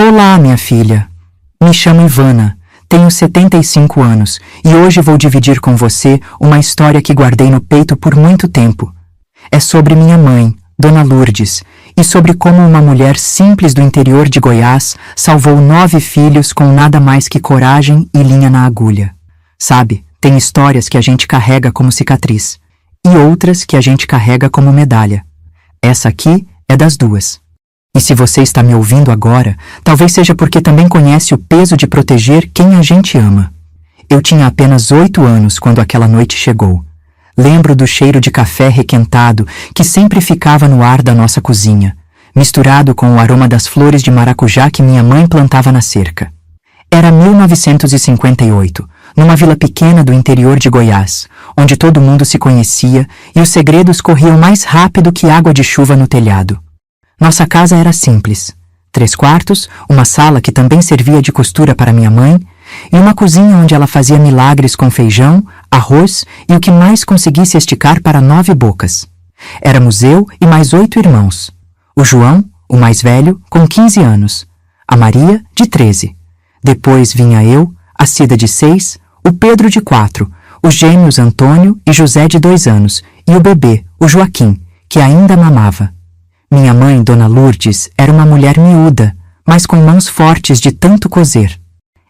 Olá, minha filha. Me chamo Ivana, tenho 75 anos e hoje vou dividir com você uma história que guardei no peito por muito tempo. É sobre minha mãe, Dona Lourdes, e sobre como uma mulher simples do interior de Goiás salvou 9 filhos com nada mais que coragem e linha na agulha. Sabe, tem histórias que a gente carrega como cicatriz e outras que a gente carrega como medalha. Essa aqui é das duas. E se você está me ouvindo agora, talvez seja porque também conhece o peso de proteger quem a gente ama. Eu tinha apenas 8 anos quando aquela noite chegou. Lembro do cheiro de café requentado que sempre ficava no ar da nossa cozinha, misturado com o aroma das flores de maracujá que minha mãe plantava na cerca. Era 1958, numa vila pequena do interior de Goiás, onde todo mundo se conhecia e os segredos corriam mais rápido que água de chuva no telhado. Nossa casa era simples. 3 quartos, uma sala que também servia de costura para minha mãe, e uma cozinha onde ela fazia milagres com feijão, arroz e o que mais conseguisse esticar para 9 bocas. Éramos eu e mais 8 irmãos. O João, o mais velho, com 15 anos. A Maria, de 13. Depois vinha eu, a Cida, de 6, o Pedro, de 4, os gêmeos Antônio e José, de 2 anos, e o bebê, o Joaquim, que ainda mamava. Minha mãe, Dona Lourdes, era uma mulher miúda, mas com mãos fortes de tanto coser.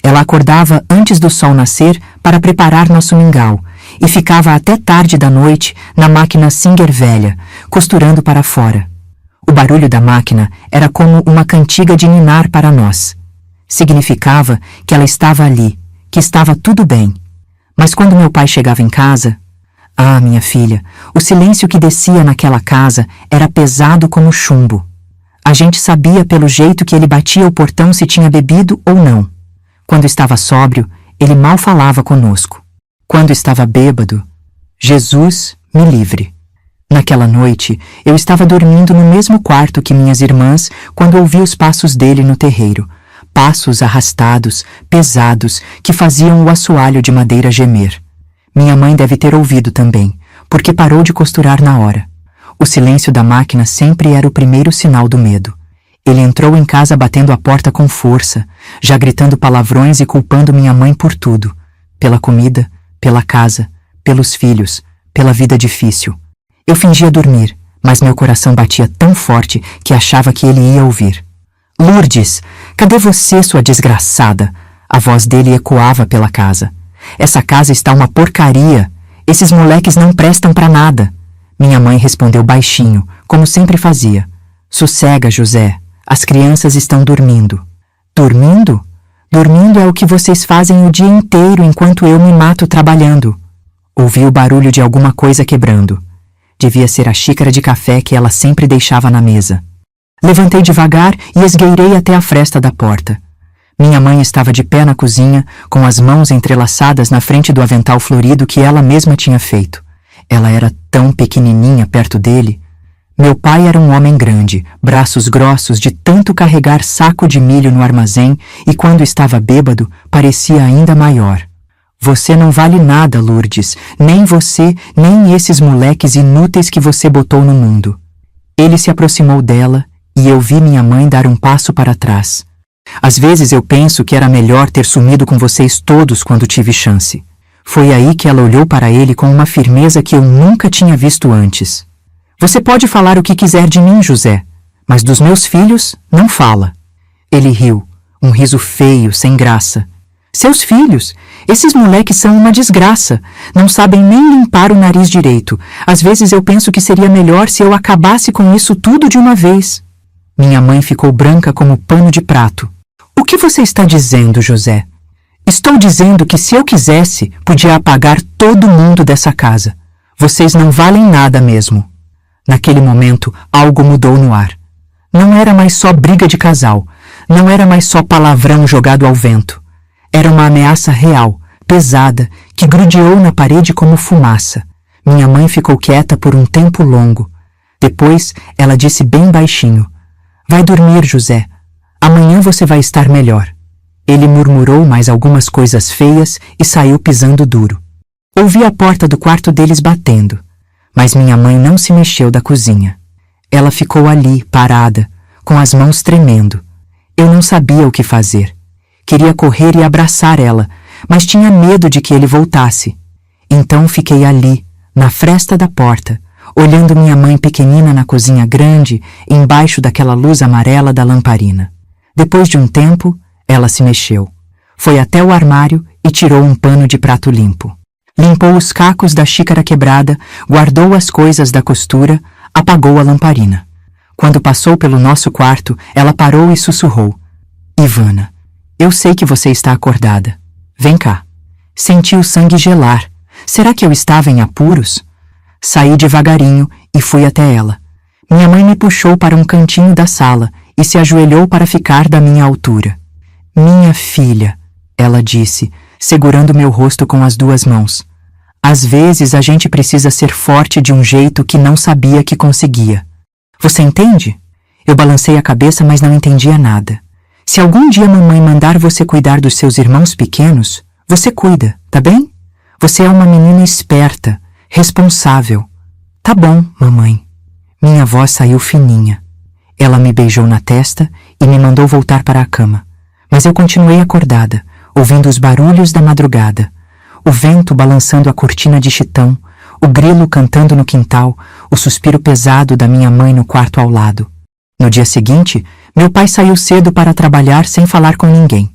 Ela acordava antes do sol nascer para preparar nosso mingau e ficava até tarde da noite na máquina Singer velha, costurando para fora. O barulho da máquina era como uma cantiga de ninar para nós. Significava que ela estava ali, que estava tudo bem. Mas quando meu pai chegava em casa... Ah, minha filha, o silêncio que descia naquela casa era pesado como chumbo. A gente sabia pelo jeito que ele batia o portão se tinha bebido ou não. Quando estava sóbrio, ele mal falava conosco. Quando estava bêbado, Jesus me livre. Naquela noite, eu estava dormindo no mesmo quarto que minhas irmãs quando ouvi os passos dele no terreiro. Passos arrastados, pesados, que faziam o assoalho de madeira gemer. Minha mãe deve ter ouvido também, porque parou de costurar na hora. O silêncio da máquina sempre era o primeiro sinal do medo. Ele entrou em casa batendo a porta com força, já gritando palavrões e culpando minha mãe por tudo. Pela comida, pela casa, pelos filhos, pela vida difícil. Eu fingia dormir, mas meu coração batia tão forte que achava que ele ia ouvir. Lourdes, cadê você, sua desgraçada? A voz dele ecoava pela casa. Essa casa está uma porcaria. Esses moleques não prestam pra nada. Minha mãe respondeu baixinho, como sempre fazia. Sossega, José. As crianças estão dormindo. Dormindo? Dormindo é o que vocês fazem o dia inteiro enquanto eu me mato trabalhando. Ouvi o barulho de alguma coisa quebrando. Devia ser a xícara de café que ela sempre deixava na mesa. Levantei devagar e esgueirei até a fresta da porta. Minha mãe estava de pé na cozinha, com as mãos entrelaçadas na frente do avental florido que ela mesma tinha feito. Ela era tão pequenininha perto dele. Meu pai era um homem grande, braços grossos de tanto carregar saco de milho no armazém e quando estava bêbado, parecia ainda maior. Você não vale nada, Lourdes, nem você, nem esses moleques inúteis que você botou no mundo. Ele se aproximou dela e eu vi minha mãe dar um passo para trás. Às vezes eu penso que era melhor ter sumido com vocês todos quando tive chance. Foi aí que ela olhou para ele com uma firmeza que eu nunca tinha visto antes. Você pode falar o que quiser de mim, José, mas dos meus filhos, não fala. Ele riu, um riso feio, sem graça. Seus filhos? Esses moleques são uma desgraça. Não sabem nem limpar o nariz direito. Às vezes eu penso que seria melhor se eu acabasse com isso tudo de uma vez. Minha mãe ficou branca como pano de prato. O que você está dizendo, José? Estou dizendo que se eu quisesse, podia apagar todo mundo dessa casa. Vocês não valem nada mesmo. Naquele momento, algo mudou no ar. Não era mais só briga de casal. Não era mais só palavrão jogado ao vento. Era uma ameaça real, pesada, que grudeou na parede como fumaça. Minha mãe ficou quieta por um tempo longo. Depois, ela disse bem baixinho: Vai dormir, José. Amanhã você vai estar melhor. Ele murmurou mais algumas coisas feias e saiu pisando duro. Ouvi a porta do quarto deles batendo, mas minha mãe não se mexeu da cozinha. Ela ficou ali, parada, com as mãos tremendo. Eu não sabia o que fazer. Queria correr e abraçar ela, mas tinha medo de que ele voltasse. Então fiquei ali, na fresta da porta, olhando minha mãe pequenina na cozinha grande, embaixo daquela luz amarela da lamparina. Depois de um tempo, ela se mexeu. Foi até o armário e tirou um pano de prato limpo. Limpou os cacos da xícara quebrada, guardou as coisas da costura, apagou a lamparina. Quando passou pelo nosso quarto, ela parou e sussurrou. Ivana, eu sei que você está acordada. Vem cá. Senti o sangue gelar. Será que eu estava em apuros? Saí devagarinho e fui até ela. Minha mãe me puxou para um cantinho da sala e se ajoelhou para ficar da minha altura. Minha filha, ela disse, segurando meu rosto com as duas mãos. Às vezes a gente precisa ser forte de um jeito que não sabia que conseguia. Você entende? Eu balancei a cabeça, mas não entendia nada. Se algum dia mamãe mandar você cuidar dos seus irmãos pequenos, você cuida, tá bem? Você é uma menina esperta, responsável. Tá bom, mamãe. Minha voz saiu fininha. Ela me beijou na testa e me mandou voltar para a cama. Mas eu continuei acordada, ouvindo os barulhos da madrugada. O vento balançando a cortina de chitão, o grilo cantando no quintal, o suspiro pesado da minha mãe no quarto ao lado. No dia seguinte, meu pai saiu cedo para trabalhar sem falar com ninguém.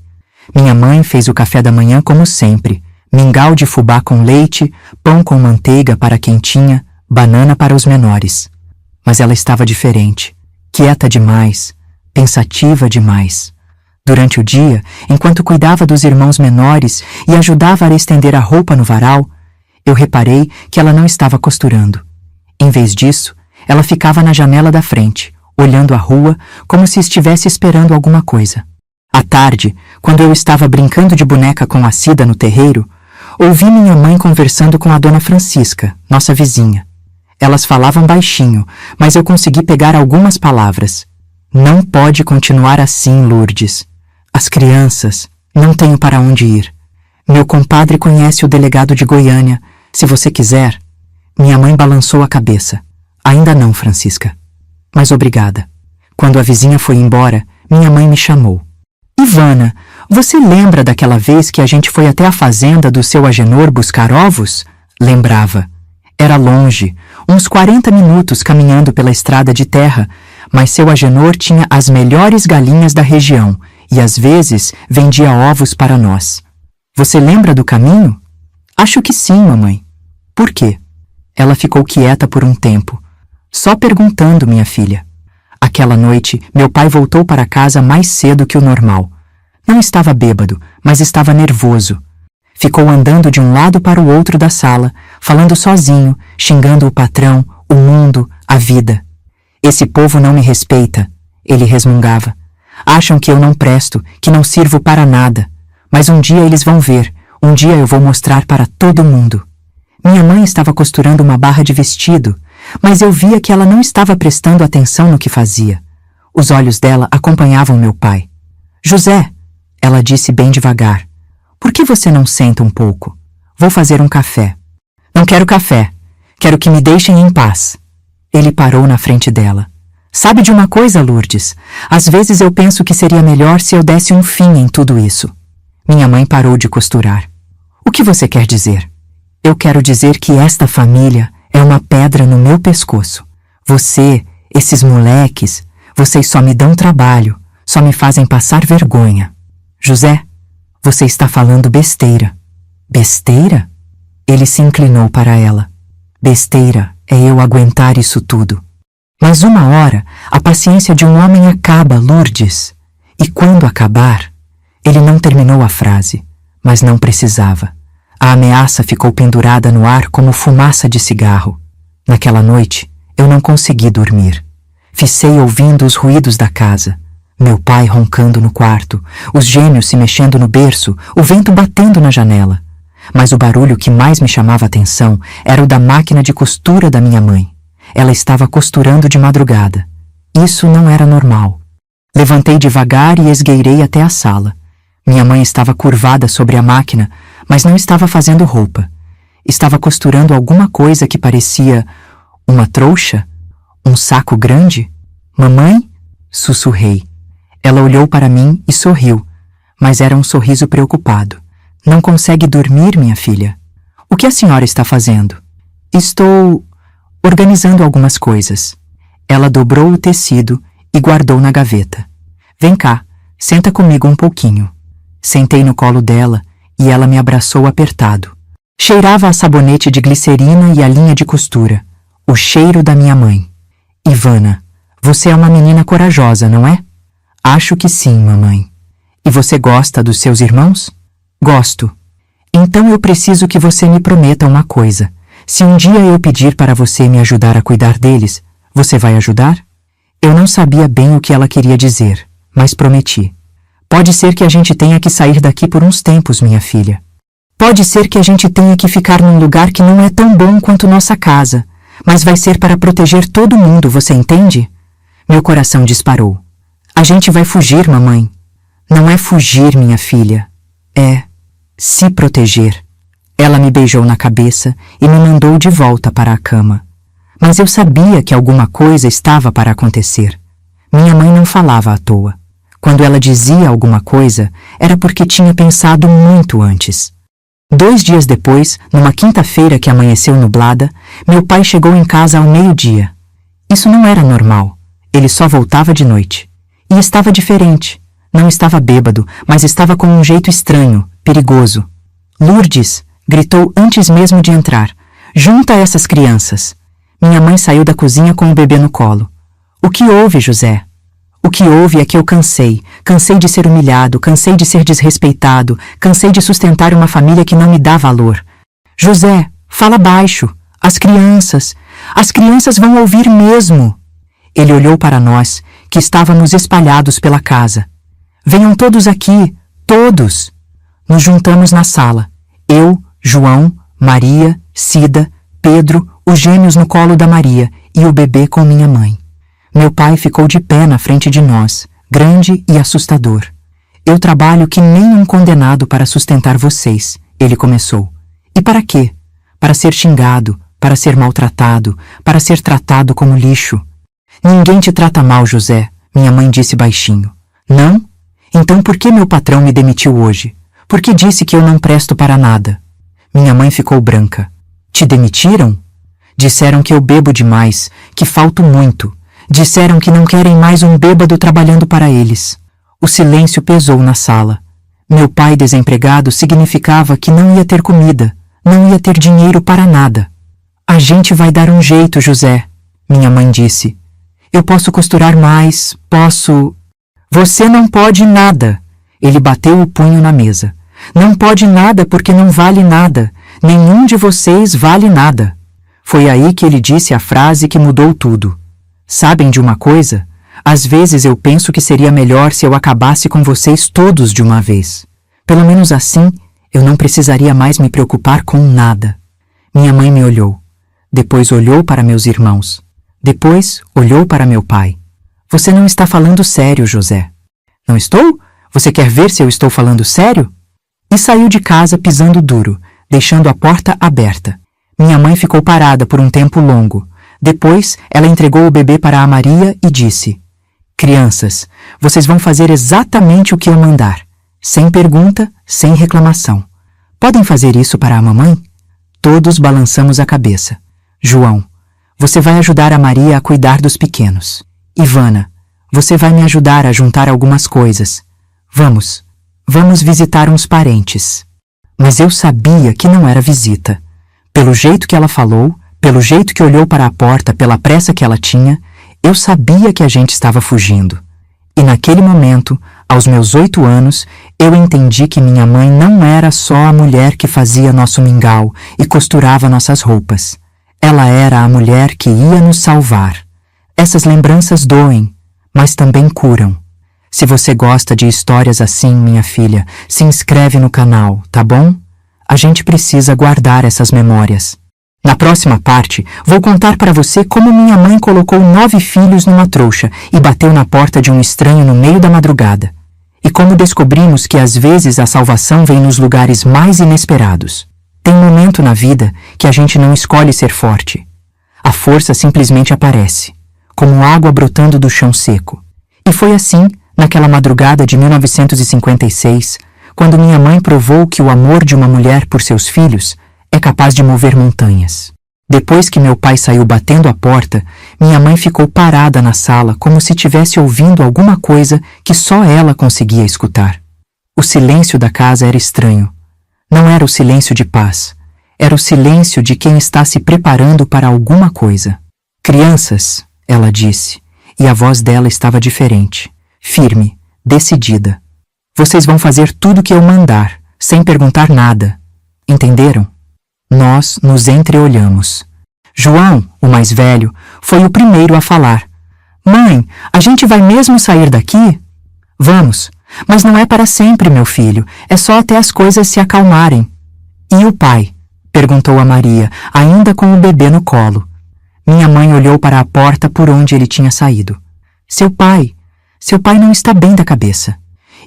Minha mãe fez o café da manhã como sempre, mingau de fubá com leite, pão com manteiga para quem tinha, banana para os menores. Mas ela estava diferente, quieta demais, pensativa demais. Durante o dia, enquanto cuidava dos irmãos menores e ajudava a estender a roupa no varal, eu reparei que ela não estava costurando. Em vez disso, ela ficava na janela da frente, olhando a rua como se estivesse esperando alguma coisa. À tarde, quando eu estava brincando de boneca com a Cida no terreiro, ouvi minha mãe conversando com a dona Francisca, nossa vizinha. Elas falavam baixinho, mas eu consegui pegar algumas palavras. Não pode continuar assim, Lourdes. As crianças, não tenho para onde ir. Meu compadre conhece o delegado de Goiânia. Se você quiser. Minha mãe balançou a cabeça. Ainda não, Francisca. Mas obrigada. Quando a vizinha foi embora, minha mãe me chamou. Ivana, você lembra daquela vez que a gente foi até a fazenda do seu Agenor buscar ovos? Lembrava. Era longe, uns 40 minutos caminhando pela estrada de terra, mas seu Agenor tinha as melhores galinhas da região e às vezes vendia ovos para nós. Você lembra do caminho? Acho que sim, mamãe. Por quê? Ela ficou quieta por um tempo. Só perguntando, minha filha. Aquela noite, meu pai voltou para casa mais cedo que o normal. Não estava bêbado, mas estava nervoso. Ficou andando de um lado para o outro da sala, falando sozinho, xingando o patrão, o mundo, a vida. Esse povo não me respeita, ele resmungava. Acham que eu não presto, que não sirvo para nada. Mas um dia eles vão ver, um dia eu vou mostrar para todo mundo. Minha mãe estava costurando uma barra de vestido, mas eu via que ela não estava prestando atenção no que fazia. Os olhos dela acompanhavam meu pai. José, ela disse bem devagar, por que você não senta um pouco? Vou fazer um café. Não quero café. Quero que me deixem em paz. Ele parou na frente dela. Sabe de uma coisa, Lourdes? Às vezes eu penso que seria melhor se eu desse um fim em tudo isso. Minha mãe parou de costurar. O que você quer dizer? Eu quero dizer que esta família é uma pedra no meu pescoço. Você, esses moleques, vocês só me dão trabalho, só me fazem passar vergonha. José, você está falando besteira. Besteira? Ele se inclinou para ela. Besteira é eu aguentar isso tudo. Mas uma hora, a paciência de um homem acaba, Lourdes. E quando acabar... Ele não terminou a frase, mas não precisava. A ameaça ficou pendurada no ar como fumaça de cigarro. Naquela noite, eu não consegui dormir. Ficei ouvindo os ruídos da casa. Meu pai roncando no quarto, os gêmeos se mexendo no berço, o vento batendo na janela. Mas o barulho que mais me chamava a atenção era o da máquina de costura da minha mãe. Ela estava costurando de madrugada. Isso não era normal. Levantei devagar e esgueirei até a sala. Minha mãe estava curvada sobre a máquina, mas não estava fazendo roupa. Estava costurando alguma coisa que parecia uma trouxa? Um saco grande? Mamãe? Sussurrei. Ela olhou para mim e sorriu, mas era um sorriso preocupado. Não consegue dormir, minha filha? O que a senhora está fazendo? Estou organizando algumas coisas. Ela dobrou o tecido e guardou na gaveta. Vem cá, senta comigo um pouquinho. Sentei no colo dela e ela me abraçou apertado. Cheirava a sabonete de glicerina e a linha de costura, o cheiro da minha mãe. Ivana, você é uma menina corajosa, não é? Acho que sim, mamãe. E você gosta dos seus irmãos? Gosto. Então eu preciso que você me prometa uma coisa. Se um dia eu pedir para você me ajudar a cuidar deles, você vai ajudar? Eu não sabia bem o que ela queria dizer, mas prometi. Pode ser que a gente tenha que sair daqui por uns tempos, minha filha. Pode ser que a gente tenha que ficar num lugar que não é tão bom quanto nossa casa, mas vai ser para proteger todo mundo, você entende? Meu coração disparou. A gente vai fugir, mamãe. Não é fugir, minha filha. É se proteger. Ela me beijou na cabeça e me mandou de volta para a cama. Mas eu sabia que alguma coisa estava para acontecer. Minha mãe não falava à toa. Quando ela dizia alguma coisa, era porque tinha pensado muito antes. 2 dias depois, numa quinta-feira que amanheceu nublada, meu pai chegou em casa ao meio-dia. Isso não era normal. Ele só voltava de noite. E estava diferente. Não estava bêbado, mas estava com um jeito estranho, perigoso. Lourdes, gritou antes mesmo de entrar. Junta essas crianças. Minha mãe saiu da cozinha com o bebê no colo. O que houve, José? O que houve é que eu cansei. Cansei de ser humilhado, cansei de ser desrespeitado, cansei de sustentar uma família que não me dá valor. José, fala baixo. As crianças vão ouvir mesmo. Ele olhou para nós, que estávamos espalhados pela casa. Venham todos aqui, todos. Nos juntamos na sala. Eu, João, Maria, Cida, Pedro, os gêmeos no colo da Maria e o bebê com minha mãe. Meu pai ficou de pé na frente de nós, grande e assustador. Eu trabalho que nem um condenado para sustentar vocês, ele começou. E para quê? Para ser xingado, para ser maltratado, para ser tratado como lixo. Ninguém te trata mal, José, minha mãe disse baixinho. Não? Então por que meu patrão me demitiu hoje? Por que disse que eu não presto para nada? Minha mãe ficou branca. Te demitiram? Disseram que eu bebo demais, que falto muito. Disseram que não querem mais um bêbado trabalhando para eles. O silêncio pesou na sala. Meu pai desempregado significava que não ia ter comida, não ia ter dinheiro para nada. A gente vai dar um jeito, José, minha mãe disse. Eu posso costurar mais, posso... Você não pode nada. Ele bateu o punho na mesa. Não pode nada porque não vale nada. Nenhum de vocês vale nada. Foi aí que ele disse a frase que mudou tudo. Sabem de uma coisa? Às vezes eu penso que seria melhor se eu acabasse com vocês todos de uma vez. Pelo menos assim, eu não precisaria mais me preocupar com nada. Minha mãe me olhou. Depois olhou para meus irmãos. Depois olhou para meu pai. Você não está falando sério, José. Não estou? Você quer ver se eu estou falando sério? E saiu de casa pisando duro, deixando a porta aberta. Minha mãe ficou parada por um tempo longo. Depois, ela entregou o bebê para a Maria e disse: Crianças, vocês vão fazer exatamente o que eu mandar. Sem pergunta, sem reclamação. Podem fazer isso para a mamãe? Todos balançamos a cabeça. João, você vai ajudar a Maria a cuidar dos pequenos. Ivana, você vai me ajudar a juntar algumas coisas. Vamos visitar uns parentes. Mas eu sabia que não era visita. Pelo jeito que ela falou, pelo jeito que olhou para a porta, pela pressa que ela tinha, eu sabia que a gente estava fugindo. E naquele momento, aos meus 8 anos, eu entendi que minha mãe não era só a mulher que fazia nosso mingau e costurava nossas roupas. Ela era a mulher que ia nos salvar. Essas lembranças doem, mas também curam. Se você gosta de histórias assim, minha filha, se inscreve no canal, tá bom? A gente precisa guardar essas memórias. Na próxima parte, vou contar para você como minha mãe colocou 9 filhos numa trouxa e bateu na porta de um estranho no meio da madrugada. E como descobrimos que às vezes a salvação vem nos lugares mais inesperados. Tem momento na vida que a gente não escolhe ser forte. A força simplesmente aparece, como água brotando do chão seco. E foi assim, Naquela madrugada de 1956, quando minha mãe provou que o amor de uma mulher por seus filhos é capaz de mover montanhas. Depois que meu pai saiu batendo a porta, minha mãe ficou parada na sala como se tivesse ouvindo alguma coisa que só ela conseguia escutar. O silêncio da casa era estranho. Não era o silêncio de paz. Era o silêncio de quem está se preparando para alguma coisa. Crianças, ela disse, e a voz dela estava diferente, firme, decidida. Vocês vão fazer tudo o que eu mandar, sem perguntar nada. Entenderam? Nós nos entreolhamos. João, o mais velho, foi o primeiro a falar. Mãe, a gente vai mesmo sair daqui? Vamos, mas não é para sempre, meu filho. É só até as coisas se acalmarem. E o pai? Perguntou a Maria, ainda com o bebê no colo. Minha mãe olhou para a porta por onde ele tinha saído. Seu pai não está bem da cabeça.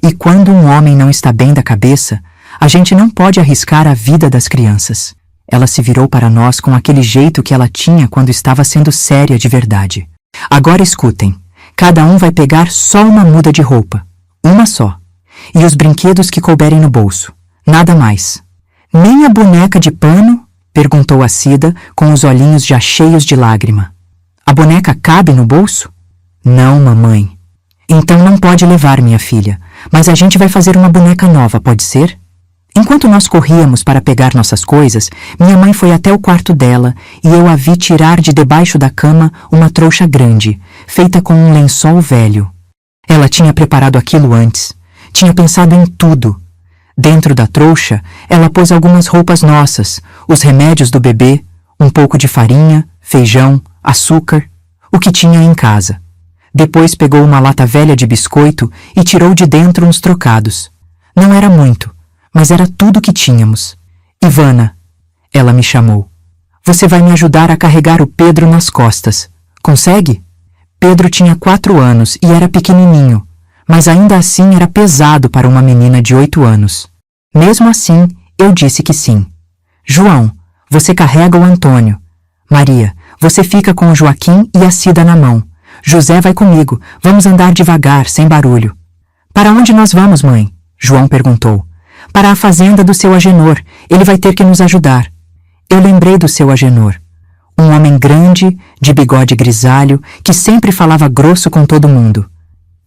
E quando um homem não está bem da cabeça, a gente não pode arriscar a vida das crianças. Ela se virou para nós com aquele jeito que ela tinha quando estava sendo séria de verdade. Agora escutem. Cada um vai pegar só uma muda de roupa. Uma só. E os brinquedos que couberem no bolso. Nada mais. Nem a boneca de pano? Perguntou a Cida, com os olhinhos já cheios de lágrima. A boneca cabe no bolso? Não, mamãe. Então não pode levar, minha filha. Mas a gente vai fazer uma boneca nova, pode ser? Enquanto nós corríamos para pegar nossas coisas, minha mãe foi até o quarto dela e eu a vi tirar de debaixo da cama uma trouxa grande, feita com um lençol velho. Ela tinha preparado aquilo antes. Tinha pensado em tudo. Dentro da trouxa, ela pôs algumas roupas nossas, os remédios do bebê, um pouco de farinha, feijão, açúcar, o que tinha em casa. Depois pegou uma lata velha de biscoito e tirou de dentro uns trocados. Não era muito, mas era tudo que tínhamos. Ivana, ela me chamou. Você vai me ajudar a carregar o Pedro nas costas. Consegue? Pedro tinha 4 anos e era pequenininho, mas ainda assim era pesado para uma menina de 8 anos. Mesmo assim, eu disse que sim. João, você carrega o Antônio. Maria, você fica com o Joaquim e a Cida na mão. José vai comigo. Vamos andar devagar, sem barulho. Para onde nós vamos, mãe? João perguntou. Para a fazenda do seu Agenor. Ele vai ter que nos ajudar. Eu lembrei do seu Agenor. Um homem grande, de bigode grisalho, que sempre falava grosso com todo mundo.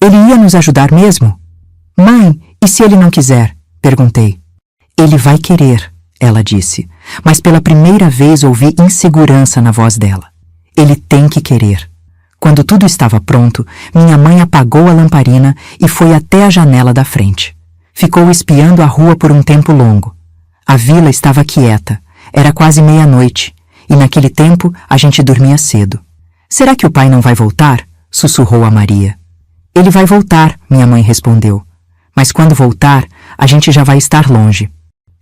Ele ia nos ajudar mesmo? Mãe, e se ele não quiser? Perguntei. Ele vai querer, ela disse, mas pela primeira vez ouvi insegurança na voz dela. Ele tem que querer. Quando tudo estava pronto, minha mãe apagou a lamparina e foi até a janela da frente. Ficou espiando a rua por um tempo longo. A vila estava quieta, era quase meia-noite, e naquele tempo a gente dormia cedo. Será que o pai não vai voltar? Sussurrou a Maria. Ele vai voltar, minha mãe respondeu. Mas quando voltar, a gente já vai estar longe.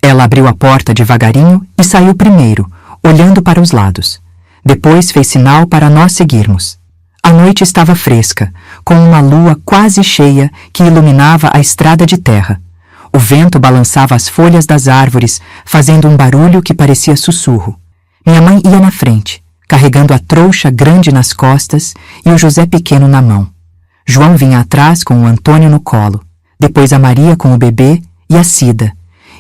Ela abriu a porta devagarinho e saiu primeiro, olhando para os lados. Depois fez sinal para nós seguirmos. A noite estava fresca, com uma lua quase cheia que iluminava a estrada de terra. O vento balançava as folhas das árvores, fazendo um barulho que parecia sussurro. Minha mãe ia na frente, carregando a trouxa grande nas costas e o José pequeno na mão. João vinha atrás com o Antônio no colo, depois a Maria com o bebê e a Cida,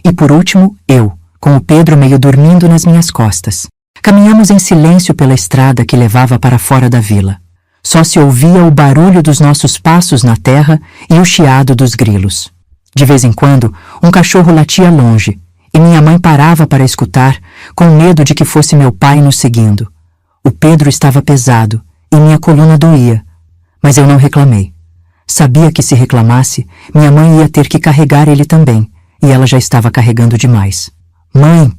e por último eu, com o Pedro meio dormindo nas minhas costas. Caminhamos em silêncio pela estrada que levava para fora da vila. Só se ouvia o barulho dos nossos passos na terra e o chiado dos grilos. De vez em quando, um cachorro latia longe, e minha mãe parava para escutar, com medo de que fosse meu pai nos seguindo. O Pedro estava pesado, e minha coluna doía, mas eu não reclamei. Sabia que se reclamasse, minha mãe ia ter que carregar ele também, e ela já estava carregando demais. Mãe,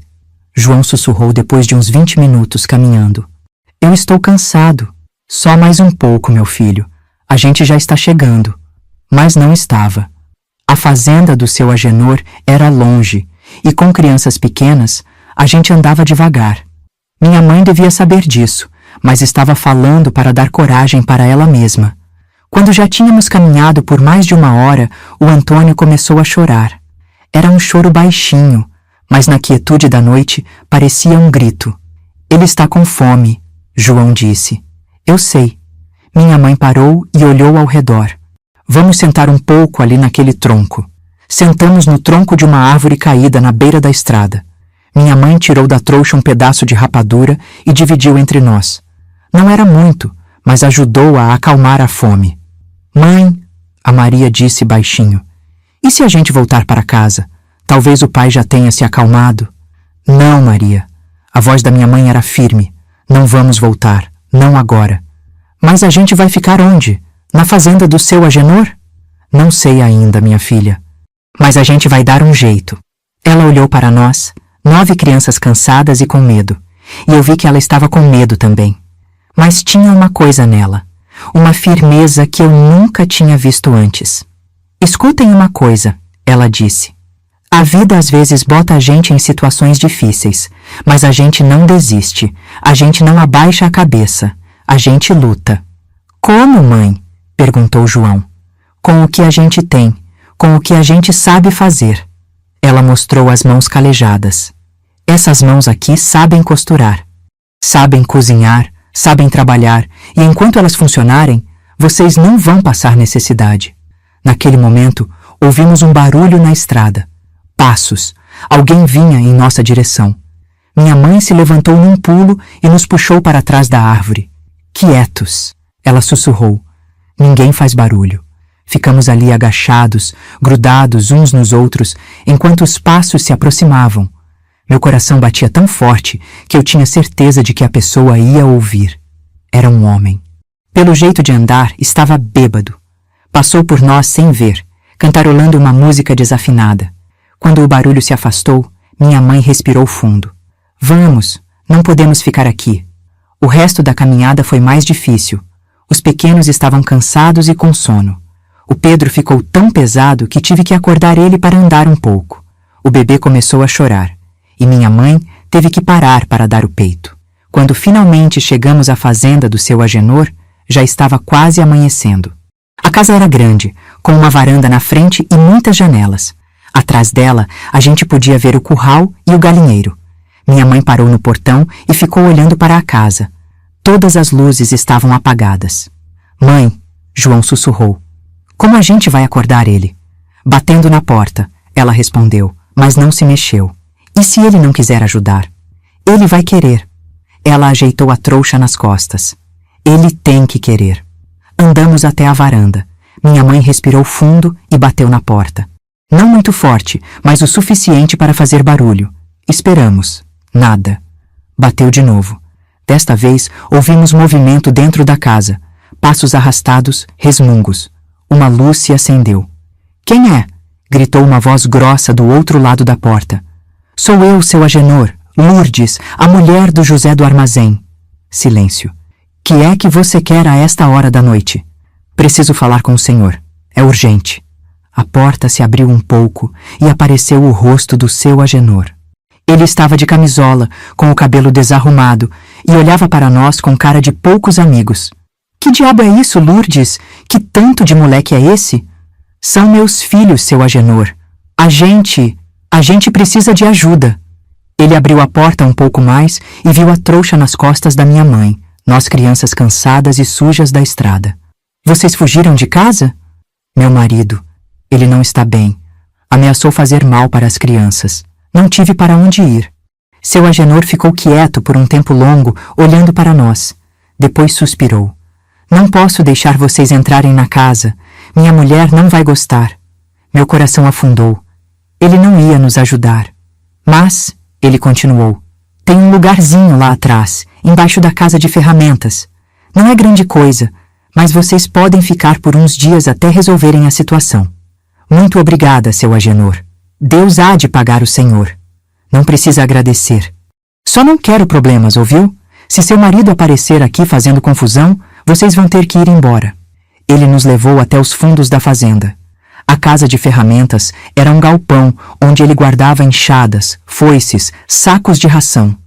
João sussurrou depois de uns 20 minutos caminhando. Eu estou cansado. Só mais um pouco, meu filho. A gente já está chegando. Mas não estava. A fazenda do seu Agenor era longe, e com crianças pequenas, a gente andava devagar. Minha mãe devia saber disso, mas estava falando para dar coragem para ela mesma. Quando já tínhamos caminhado por mais de 1 hora, o Antônio começou a chorar. Era um choro baixinho, mas na quietude da noite parecia um grito. Ele está com fome, João disse. Eu sei. Minha mãe parou e olhou ao redor. Vamos sentar um pouco ali naquele tronco. Sentamos no tronco de uma árvore caída na beira da estrada. Minha mãe tirou da trouxa um pedaço de rapadura e dividiu entre nós. Não era muito, mas ajudou a acalmar a fome. Mãe, a Maria disse baixinho, e se a gente voltar para casa? Talvez o pai já tenha se acalmado. Não, Maria. A voz da minha mãe era firme. Não vamos voltar, não agora. Mas a gente vai ficar onde? Na fazenda do seu Agenor? Não sei ainda, minha filha. Mas a gente vai dar um jeito. Ela olhou para nós, 9 crianças cansadas e com medo, e eu vi que ela estava com medo também. Mas tinha uma coisa nela, uma firmeza que eu nunca tinha visto antes. Escutem uma coisa, ela disse. A vida às vezes bota a gente em situações difíceis, mas a gente não desiste, a gente não abaixa a cabeça, a gente luta. Como, mãe? Perguntou João. Com o que a gente tem, com o que a gente sabe fazer. Ela mostrou as mãos calejadas. Essas mãos aqui sabem costurar, sabem cozinhar, sabem trabalhar, e enquanto elas funcionarem, vocês não vão passar necessidade. Naquele momento, ouvimos um barulho na estrada. Passos. Alguém vinha em nossa direção. Minha mãe se levantou num pulo e nos puxou para trás da árvore. Quietos, ela sussurrou. Ninguém faz barulho. Ficamos ali agachados, grudados uns nos outros, enquanto os passos se aproximavam. Meu coração batia tão forte que eu tinha certeza de que a pessoa ia ouvir. Era um homem. Pelo jeito de andar, estava bêbado. Passou por nós sem ver, cantarolando uma música desafinada. Quando o barulho se afastou, minha mãe respirou fundo. Vamos, não podemos ficar aqui. O resto da caminhada foi mais difícil. Os pequenos estavam cansados e com sono. O Pedro ficou tão pesado que tive que acordar ele para andar um pouco. O bebê começou a chorar, e minha mãe teve que parar para dar o peito. Quando finalmente chegamos à fazenda do seu Agenor, já estava quase amanhecendo. A casa era grande, com uma varanda na frente e muitas janelas. Atrás dela, a gente podia ver o curral e o galinheiro. Minha mãe parou no portão e ficou olhando para a casa. Todas as luzes estavam apagadas. Mãe, João sussurrou. Como a gente vai acordar ele? Batendo na porta, ela respondeu, mas não se mexeu. E se ele não quiser ajudar? Ele vai querer. Ela ajeitou a trouxa nas costas. Ele tem que querer. Andamos até a varanda. Minha mãe respirou fundo e bateu na porta. Não muito forte, mas o suficiente para fazer barulho. Esperamos. Nada. Bateu de novo. Desta vez, ouvimos movimento dentro da casa. Passos arrastados, resmungos. Uma luz se acendeu. Quem é? Gritou uma voz grossa do outro lado da porta. Sou eu, seu Agenor, Lourdes, a mulher do José do Armazém. Silêncio. Que é que você quer a esta hora da noite? Preciso falar com o senhor. É urgente. A porta se abriu um pouco e apareceu o rosto do seu Agenor. Ele estava de camisola, com o cabelo desarrumado, e olhava para nós com cara de poucos amigos. Que diabo é isso, Lourdes? Que tanto de moleque é esse? São meus filhos, seu Agenor. A gente precisa de ajuda. Ele abriu a porta um pouco mais e viu a trouxa nas costas da minha mãe, nós crianças cansadas e sujas da estrada. Vocês fugiram de casa? Meu marido. Ele não está bem. Ameaçou fazer mal para as crianças. Não tive para onde ir. Seu Agenor ficou quieto por um tempo longo, olhando para nós. Depois suspirou. Não posso deixar vocês entrarem na casa. Minha mulher não vai gostar. Meu coração afundou. Ele não ia nos ajudar. Mas, ele continuou, tem um lugarzinho lá atrás, embaixo da casa de ferramentas. Não é grande coisa, mas vocês podem ficar por uns dias até resolverem a situação. Muito obrigada, seu Agenor. Deus há de pagar o senhor. Não precisa agradecer. Só não quero problemas, ouviu? Se seu marido aparecer aqui fazendo confusão, vocês vão ter que ir embora. Ele nos levou até os fundos da fazenda. A casa de ferramentas era um galpão onde ele guardava enxadas, foices, sacos de ração.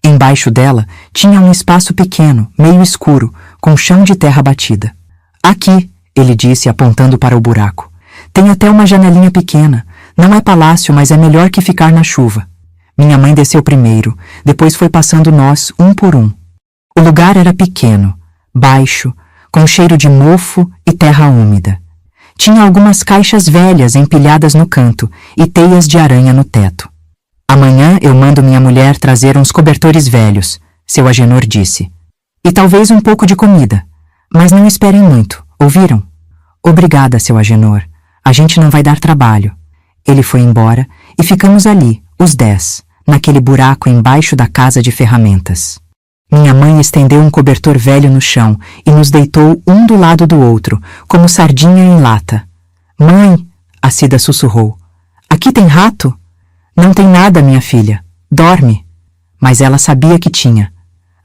Embaixo dela tinha um espaço pequeno, meio escuro, com chão de terra batida. Aqui, ele disse apontando para o buraco. Tem até uma janelinha pequena. Não é palácio, mas é melhor que ficar na chuva. Minha mãe desceu primeiro, depois foi passando nós, um por um. O lugar era pequeno, baixo, com cheiro de mofo e terra úmida. Tinha algumas caixas velhas empilhadas no canto e teias de aranha no teto. Amanhã eu mando minha mulher trazer uns cobertores velhos, seu Agenor disse. E talvez um pouco de comida. Mas não esperem muito, ouviram? Obrigada, seu Agenor. A gente não vai dar trabalho. Ele foi embora e ficamos ali, os 10, naquele buraco embaixo da casa de ferramentas. Minha mãe estendeu um cobertor velho no chão e nos deitou um do lado do outro, como sardinha em lata. Mãe, a Cida sussurrou. Aqui tem rato? Não tem nada, minha filha. Dorme. Mas ela sabia que tinha.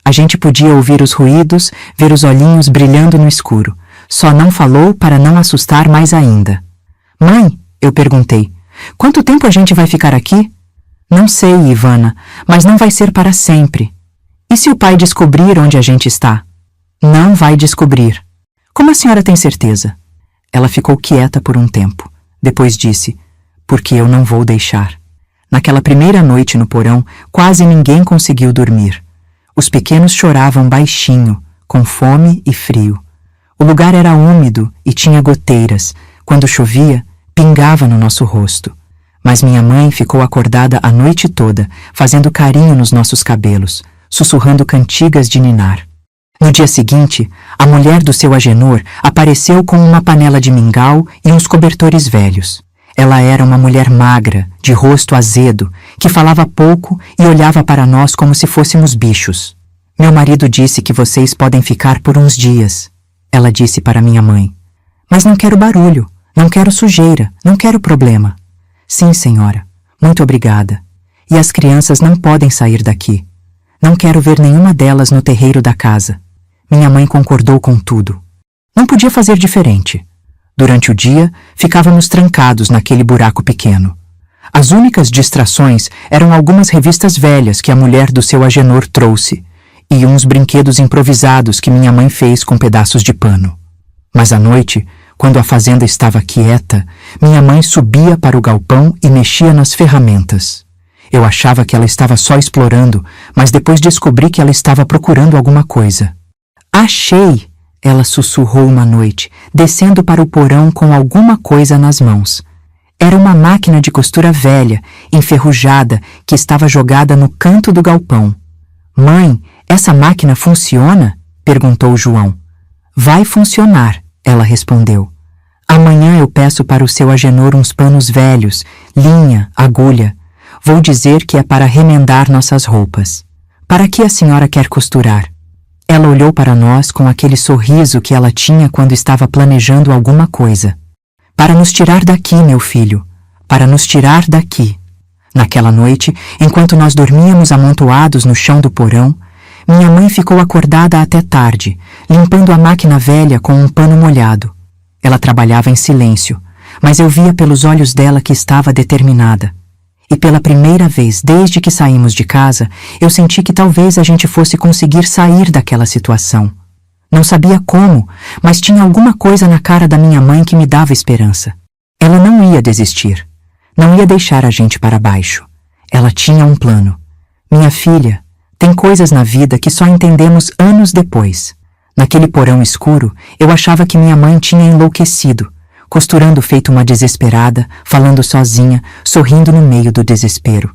A gente podia ouvir os ruídos, ver os olhinhos brilhando no escuro. Só não falou para não assustar mais ainda. Mãe, eu perguntei, quanto tempo a gente vai ficar aqui? Não sei, Ivana, mas não vai ser para sempre. E se o pai descobrir onde a gente está? Não vai descobrir. Como a senhora tem certeza? Ela ficou quieta por um tempo. Depois disse, porque eu não vou deixar. Naquela primeira noite no porão, quase ninguém conseguiu dormir. Os pequenos choravam baixinho, com fome e frio. O lugar era úmido e tinha goteiras. Quando chovia, pingava no nosso rosto. Mas minha mãe ficou acordada a noite toda, fazendo carinho nos nossos cabelos, sussurrando cantigas de ninar. No dia seguinte, a mulher do seu Agenor apareceu com uma panela de mingau e uns cobertores velhos. Ela era uma mulher magra, de rosto azedo, que falava pouco e olhava para nós como se fôssemos bichos. Meu marido disse que vocês podem ficar por uns dias, ela disse para minha mãe. Mas não quero barulho, não quero sujeira, não quero problema. Sim, senhora, muito obrigada. E as crianças não podem sair daqui. Não quero ver nenhuma delas no terreiro da casa. Minha mãe concordou com tudo. Não podia fazer diferente. Durante o dia, ficávamos trancados naquele buraco pequeno. As únicas distrações eram algumas revistas velhas que a mulher do seu Agenor trouxe e uns brinquedos improvisados que minha mãe fez com pedaços de pano. Mas à noite, quando a fazenda estava quieta, minha mãe subia para o galpão e mexia nas ferramentas. Eu achava que ela estava só explorando, mas depois descobri que ela estava procurando alguma coisa. Achei! Ela sussurrou uma noite, descendo para o porão com alguma coisa nas mãos. Era uma máquina de costura velha, enferrujada, que estava jogada no canto do galpão. Mãe, essa máquina funciona? Perguntou João. Vai funcionar, ela respondeu. Amanhã eu peço para o seu Agenor uns panos velhos, linha, agulha. Vou dizer que é para remendar nossas roupas. Para que a senhora quer costurar? Ela olhou para nós com aquele sorriso que ela tinha quando estava planejando alguma coisa. Para nos tirar daqui, meu filho. Para nos tirar daqui. Naquela noite, enquanto nós dormíamos amontoados no chão do porão, minha mãe ficou acordada até tarde, limpando a máquina velha com um pano molhado. Ela trabalhava em silêncio, mas eu via pelos olhos dela que estava determinada. E pela primeira vez desde que saímos de casa, eu senti que talvez a gente fosse conseguir sair daquela situação. Não sabia como, mas tinha alguma coisa na cara da minha mãe que me dava esperança. Ela não ia desistir. Não ia deixar a gente para baixo. Ela tinha um plano. Minha filha, tem coisas na vida que só entendemos anos depois. Naquele porão escuro, eu achava que minha mãe tinha enlouquecido, costurando feito uma desesperada, falando sozinha, sorrindo no meio do desespero.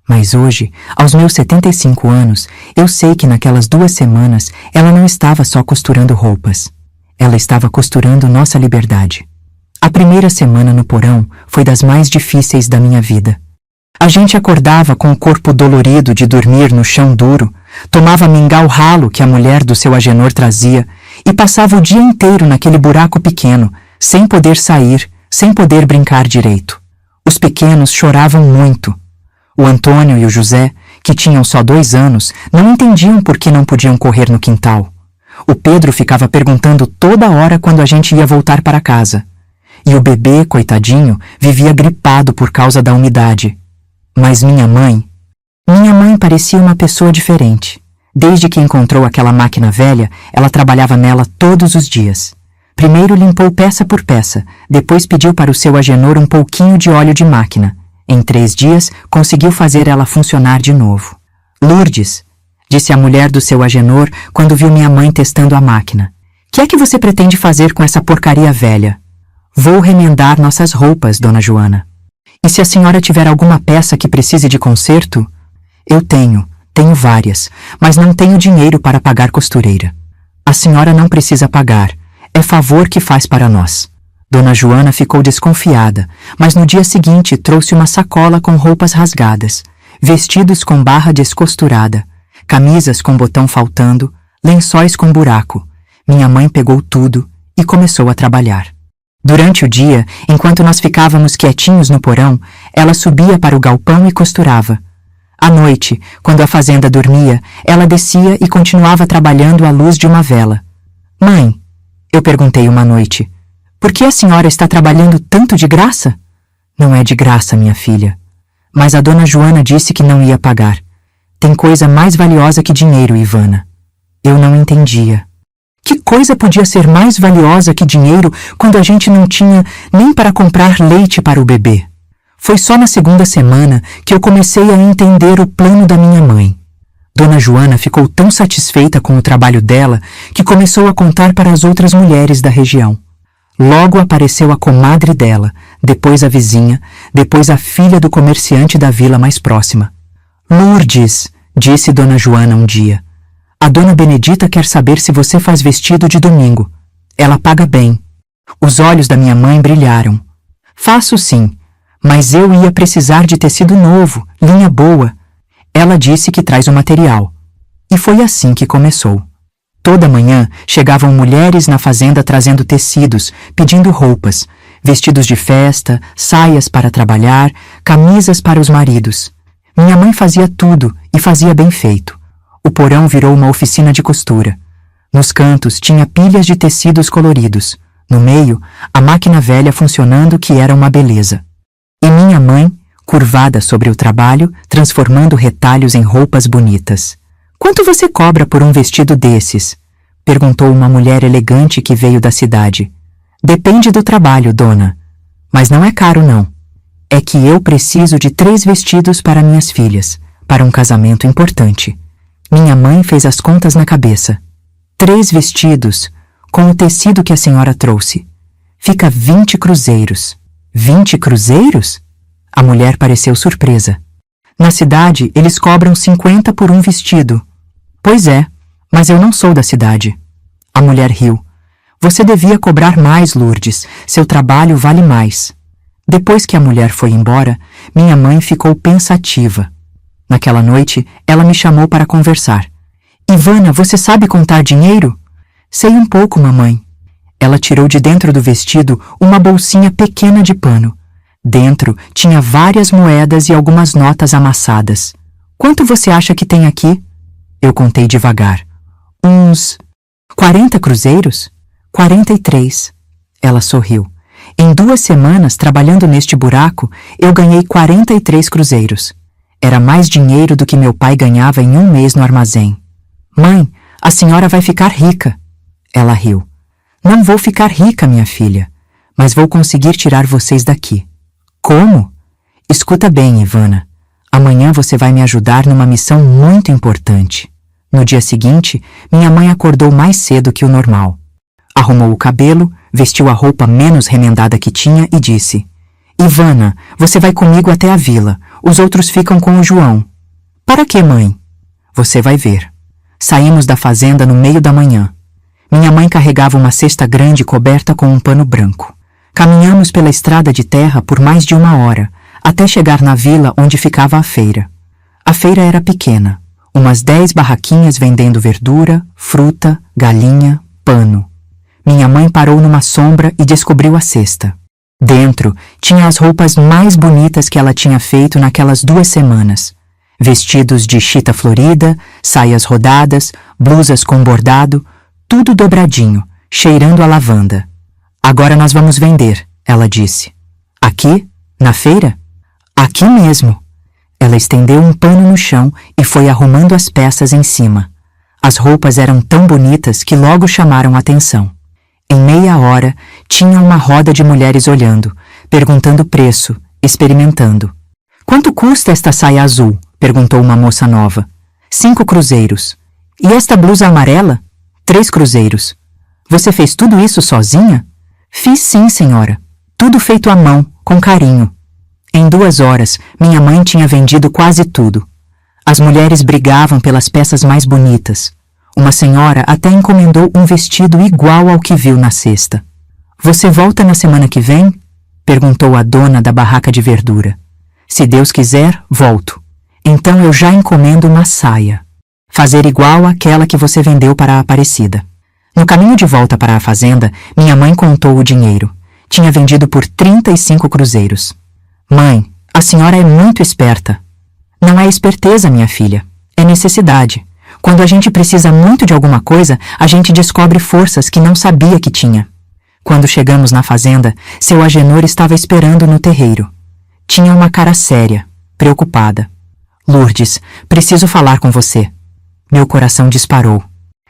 Mas hoje, aos meus 75 anos, eu sei que naquelas 2 semanas ela não estava só costurando roupas. Ela estava costurando nossa liberdade. A primeira semana no porão foi das mais difíceis da minha vida. A gente acordava com o corpo dolorido de dormir no chão duro, tomava mingau ralo que a mulher do seu Agenor trazia e passava o dia inteiro naquele buraco pequeno, sem poder sair, sem poder brincar direito. Os pequenos choravam muito. O Antônio e o José, que tinham só 2 anos, não entendiam por que não podiam correr no quintal. O Pedro ficava perguntando toda hora quando a gente ia voltar para casa. E o bebê, coitadinho, vivia gripado por causa da umidade. Mas minha mãe parecia uma pessoa diferente. Desde que encontrou aquela máquina velha, ela trabalhava nela todos os dias. Primeiro limpou peça por peça, depois pediu para o seu Agenor um pouquinho de óleo de máquina. Em 3 dias, conseguiu fazer ela funcionar de novo. Lourdes, disse a mulher do seu Agenor quando viu minha mãe testando a máquina. Que é que você pretende fazer com essa porcaria velha? Vou remendar nossas roupas, Dona Joana. E se a senhora tiver alguma peça que precise de conserto? Eu tenho várias, mas não tenho dinheiro para pagar costureira. A senhora não precisa pagar, é favor que faz para nós. Dona Joana ficou desconfiada, mas no dia seguinte trouxe uma sacola com roupas rasgadas, vestidos com barra descosturada, camisas com botão faltando, lençóis com buraco. Minha mãe pegou tudo e começou a trabalhar. Durante o dia, enquanto nós ficávamos quietinhos no porão, ela subia para o galpão e costurava. À noite, quando a fazenda dormia, ela descia e continuava trabalhando à luz de uma vela. Mãe, eu perguntei uma noite, por que a senhora está trabalhando tanto de graça? Não é de graça, minha filha. Mas a Dona Joana disse que não ia pagar. Tem coisa mais valiosa que dinheiro, Ivana. Eu não entendia. Que coisa podia ser mais valiosa que dinheiro quando a gente não tinha nem para comprar leite para o bebê? Foi só na segunda semana que eu comecei a entender o plano da minha mãe. Dona Joana ficou tão satisfeita com o trabalho dela que começou a contar para as outras mulheres da região. Logo apareceu a comadre dela, depois a vizinha, depois a filha do comerciante da vila mais próxima. Lourdes, disse Dona Joana um dia, a Dona Benedita quer saber se você faz vestido de domingo. Ela paga bem. Os olhos da minha mãe brilharam. Faço sim, mas eu ia precisar de tecido novo, linha boa. Ela disse que traz o material. E foi assim que começou. Toda manhã chegavam mulheres na fazenda trazendo tecidos, pedindo roupas, vestidos de festa, saias para trabalhar, camisas para os maridos. Minha mãe fazia tudo e fazia bem feito. O porão virou uma oficina de costura. Nos cantos tinha pilhas de tecidos coloridos. No meio, a máquina velha funcionando que era uma beleza. E minha mãe, curvada sobre o trabalho, transformando retalhos em roupas bonitas. Quanto você cobra por um vestido desses? Perguntou uma mulher elegante que veio da cidade. Depende do trabalho, dona. Mas não é caro, não. É que eu preciso de 3 vestidos para minhas filhas, para um casamento importante. Minha mãe fez as contas na cabeça. 3 vestidos, com o tecido que a senhora trouxe. Fica 20 cruzeiros. 20 cruzeiros? A mulher pareceu surpresa. Na cidade, eles cobram 50 por um vestido. Pois é, mas eu não sou da cidade. A mulher riu. Você devia cobrar mais, Lourdes. Seu trabalho vale mais. Depois que a mulher foi embora, minha mãe ficou pensativa. Naquela noite, ela me chamou para conversar. Ivana, você sabe contar dinheiro? Sei um pouco, mamãe. Ela tirou de dentro do vestido uma bolsinha pequena de pano. Dentro tinha várias moedas e algumas notas amassadas. Quanto você acha que tem aqui? Eu contei devagar. Uns 40 cruzeiros? 43. Ela sorriu. Em 2 semanas, trabalhando neste buraco, eu ganhei 43 cruzeiros. Era mais dinheiro do que meu pai ganhava em um mês no armazém. Mãe, a senhora vai ficar rica. Ela riu. Não vou ficar rica, minha filha, mas vou conseguir tirar vocês daqui. Como? Escuta bem, Ivana. Amanhã você vai me ajudar numa missão muito importante. No dia seguinte, minha mãe acordou mais cedo que o normal. Arrumou o cabelo, vestiu a roupa menos remendada que tinha e disse: Ivana, você vai comigo até a vila. Os outros ficam com o João. Para quê, mãe? Você vai ver. Saímos da fazenda no meio da manhã. Minha mãe carregava uma cesta grande coberta com um pano branco. Caminhamos pela estrada de terra por mais de 1 hora, até chegar na vila onde ficava a feira. A feira era pequena. Umas 10 barraquinhas vendendo verdura, fruta, galinha, pano. Minha mãe parou numa sombra e descobriu a cesta. Dentro tinha as roupas mais bonitas que ela tinha feito naquelas 2 semanas. Vestidos de chita florida, saias rodadas, blusas com bordado, tudo dobradinho, cheirando a lavanda. Agora nós vamos vender, ela disse. Aqui? Na feira? Aqui mesmo. Ela estendeu um pano no chão e foi arrumando as peças em cima. As roupas eram tão bonitas que logo chamaram atenção. Em meia hora, tinha uma roda de mulheres olhando, perguntando o preço, experimentando. Quanto custa esta saia azul? Perguntou uma moça nova. 5 cruzeiros. E esta blusa amarela? 3 cruzeiros. Você fez tudo isso sozinha? Fiz sim, senhora. Tudo feito à mão, com carinho. Em 2 horas, minha mãe tinha vendido quase tudo. As mulheres brigavam pelas peças mais bonitas. Uma senhora até encomendou um vestido igual ao que viu na cesta. Você volta na semana que vem? Perguntou a dona da barraca de verdura. Se Deus quiser, volto. Então eu já encomendo uma saia. Fazer igual àquela que você vendeu para a Aparecida. No caminho de volta para a fazenda, minha mãe contou o dinheiro. Tinha vendido por 35 cruzeiros. Mãe, a senhora é muito esperta. Não é esperteza, minha filha. É necessidade. Quando a gente precisa muito de alguma coisa, a gente descobre forças que não sabia que tinha. Quando chegamos na fazenda, seu Agenor estava esperando no terreiro. Tinha uma cara séria, preocupada. Lourdes, preciso falar com você. Meu coração disparou.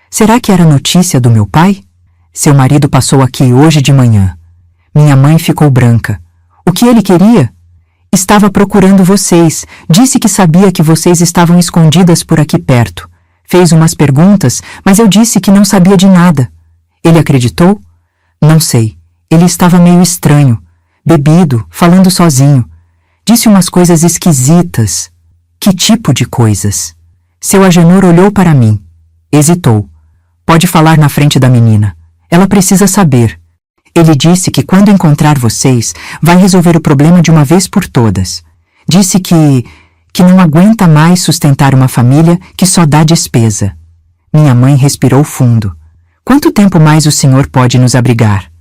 Será que era notícia do meu pai? Seu marido passou aqui hoje de manhã. Minha mãe ficou branca. O que ele queria? Estava procurando vocês. Disse que sabia que vocês estavam escondidas por aqui perto. Fez umas perguntas, mas eu disse que não sabia de nada. Ele acreditou? Não sei. Ele estava meio estranho. Bebido, falando sozinho. Disse umas coisas esquisitas. Que tipo de coisas? Seu Agenor olhou para mim. Hesitou. Pode falar na frente da menina. Ela precisa saber. Ele disse que quando encontrar vocês, vai resolver o problema de uma vez por todas. Disse que não aguenta mais sustentar uma família que só dá despesa. Minha mãe respirou fundo. Quanto tempo mais o senhor pode nos abrigar?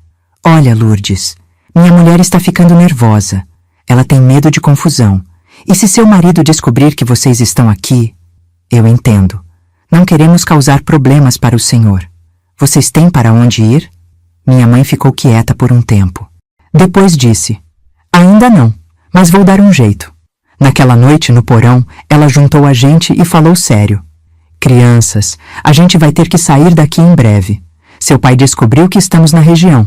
Olha, Lourdes, minha mulher está ficando nervosa. Ela tem medo de confusão. E se seu marido descobrir que vocês estão aqui... Eu entendo. Não queremos causar problemas para o senhor. Vocês têm para onde ir? Minha mãe ficou quieta por um tempo. Depois disse, ainda não, mas vou dar um jeito. Naquela noite, no porão, ela juntou a gente e falou sério. Crianças, a gente vai ter que sair daqui em breve. Seu pai descobriu que estamos na região.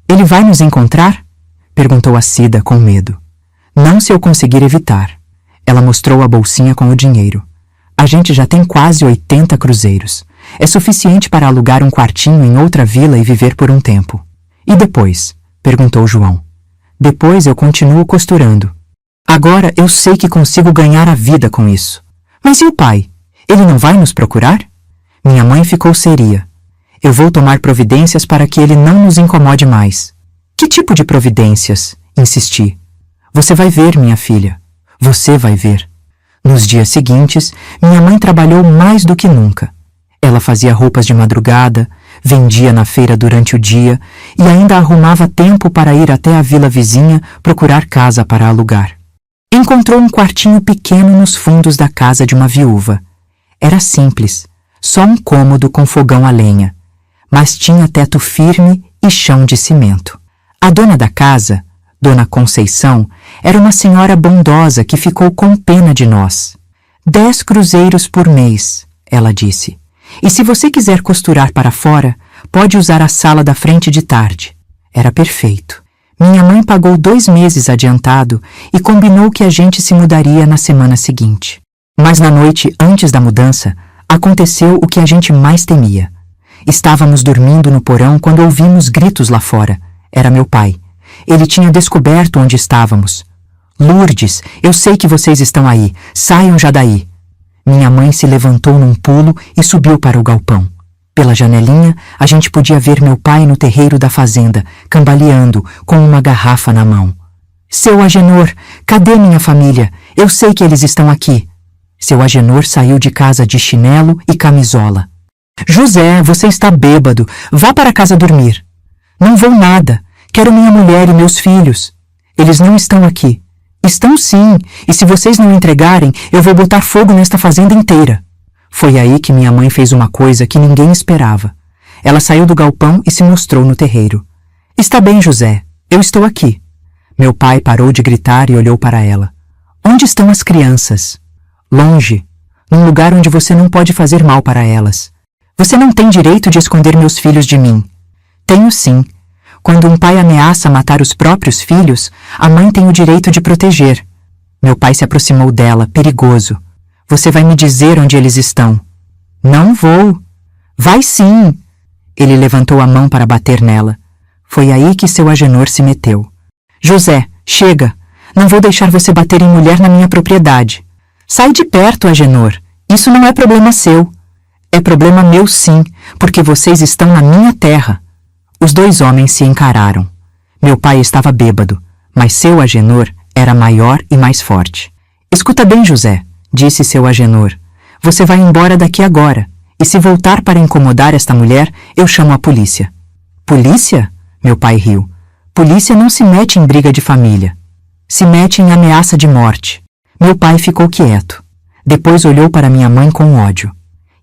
Ele vai nos encontrar? Perguntou a Cida com medo. Não se eu conseguir evitar. Ela mostrou a bolsinha com o dinheiro. A gente já tem quase 80 cruzeiros. É suficiente para alugar um quartinho em outra vila e viver por um tempo. E depois? Perguntou João. Depois eu continuo costurando. Agora eu sei que consigo ganhar a vida com isso. Mas e o pai? Ele não vai nos procurar? Minha mãe ficou seria. Eu vou tomar providências para que ele não nos incomode mais. Que tipo de providências? Insisti. Você vai ver, minha filha. Você vai ver. Nos dias seguintes, minha mãe trabalhou mais do que nunca. Ela fazia roupas de madrugada, vendia na feira durante o dia e ainda arrumava tempo para ir até a vila vizinha procurar casa para alugar. Encontrou um quartinho pequeno nos fundos da casa de uma viúva. Era simples, só um cômodo com fogão a lenha, mas tinha teto firme e chão de cimento. A dona da casa, Dona Conceição, era uma senhora bondosa que ficou com pena de nós. 10 cruzeiros por mês, ela disse. E se você quiser costurar para fora, pode usar a sala da frente de tarde. Era perfeito. Minha mãe pagou 2 meses adiantado e combinou que a gente se mudaria na semana seguinte. Mas na noite antes da mudança, aconteceu o que a gente mais temia. Estávamos dormindo no porão quando ouvimos gritos lá fora. Era meu pai. Ele tinha descoberto onde estávamos. Lourdes, eu sei que vocês estão aí. Saiam já daí. Minha mãe se levantou num pulo e subiu para o galpão. Pela janelinha, a gente podia ver meu pai no terreiro da fazenda, cambaleando, com uma garrafa na mão. Seu Agenor, cadê minha família? Eu sei que eles estão aqui. Seu Agenor saiu de casa de chinelo e camisola. José, você está bêbado. Vá para casa dormir. Não vou nada. Quero minha mulher e meus filhos. Eles não estão aqui. Estão sim, e se vocês não entregarem, eu vou botar fogo nesta fazenda inteira. Foi aí que minha mãe fez uma coisa que ninguém esperava. Ela saiu do galpão e se mostrou no terreiro. Está bem, José, eu estou aqui. Meu pai parou de gritar e olhou para ela. Onde estão as crianças? Longe, num lugar onde você não pode fazer mal para elas. Você não tem direito de esconder meus filhos de mim. Tenho sim. Quando um pai ameaça matar os próprios filhos, a mãe tem o direito de proteger. Meu pai se aproximou dela, perigoso. Você vai me dizer onde eles estão. Não vou. Vai sim. Ele levantou a mão para bater nela. Foi aí que seu Agenor se meteu. José, chega! Não vou deixar você bater em mulher na minha propriedade. Sai de perto, Agenor. Isso não é problema seu. É problema meu sim, porque vocês estão na minha terra. Os dois homens se encararam. Meu pai estava bêbado, mas seu Agenor era maior e mais forte. Escuta bem, José, disse seu Agenor. Você vai embora daqui agora, e se voltar para incomodar esta mulher, eu chamo a polícia. Polícia? Meu pai riu. Polícia não se mete em briga de família. Se mete em ameaça de morte. Meu pai ficou quieto. Depois olhou para minha mãe com ódio.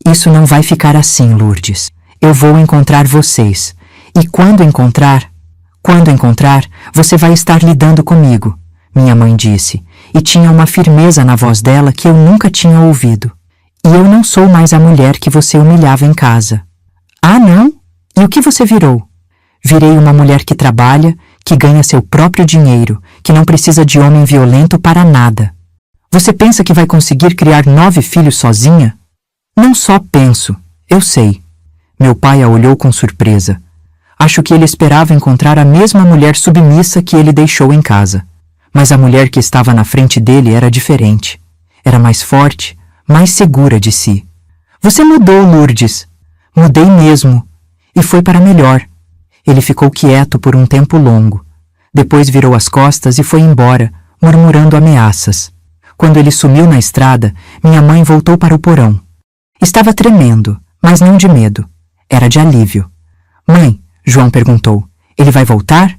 Isso não vai ficar assim, Lourdes. Eu vou encontrar vocês. E quando encontrar, você vai estar lidando comigo, minha mãe disse, e tinha uma firmeza na voz dela que eu nunca tinha ouvido. E eu não sou mais a mulher que você humilhava em casa. Ah, não? E o que você virou? Virei uma mulher que trabalha, que ganha seu próprio dinheiro, que não precisa de homem violento para nada. Você pensa que vai conseguir criar 9 filhos sozinha? Não só penso, eu sei. Meu pai a olhou com surpresa. Acho que ele esperava encontrar a mesma mulher submissa que ele deixou em casa. Mas a mulher que estava na frente dele era diferente. Era mais forte, mais segura de si. Você mudou, Lourdes. Mudei mesmo. E foi para melhor. Ele ficou quieto por um tempo longo. Depois virou as costas e foi embora, murmurando ameaças. Quando ele sumiu na estrada, minha mãe voltou para o porão. Estava tremendo, mas não de medo. Era de alívio. Mãe, João perguntou, ele vai voltar?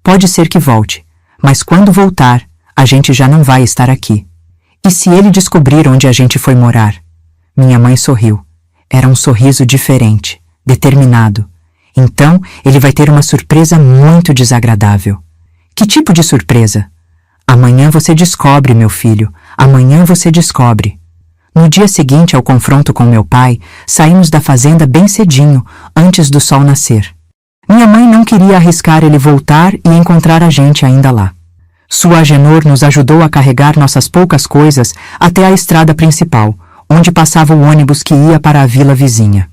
Pode ser que volte, mas quando voltar, a gente já não vai estar aqui. E se ele descobrir onde a gente foi morar? Minha mãe sorriu. Era um sorriso diferente, determinado. Então, ele vai ter uma surpresa muito desagradável. Que tipo de surpresa? Amanhã você descobre, meu filho. Amanhã você descobre. No dia seguinte ao confronto com meu pai, saímos da fazenda bem cedinho, antes do sol nascer. Minha mãe não queria arriscar ele voltar e encontrar a gente ainda lá. Sua Agenor nos ajudou a carregar nossas poucas coisas até a estrada principal, onde passava o ônibus que ia para a vila vizinha.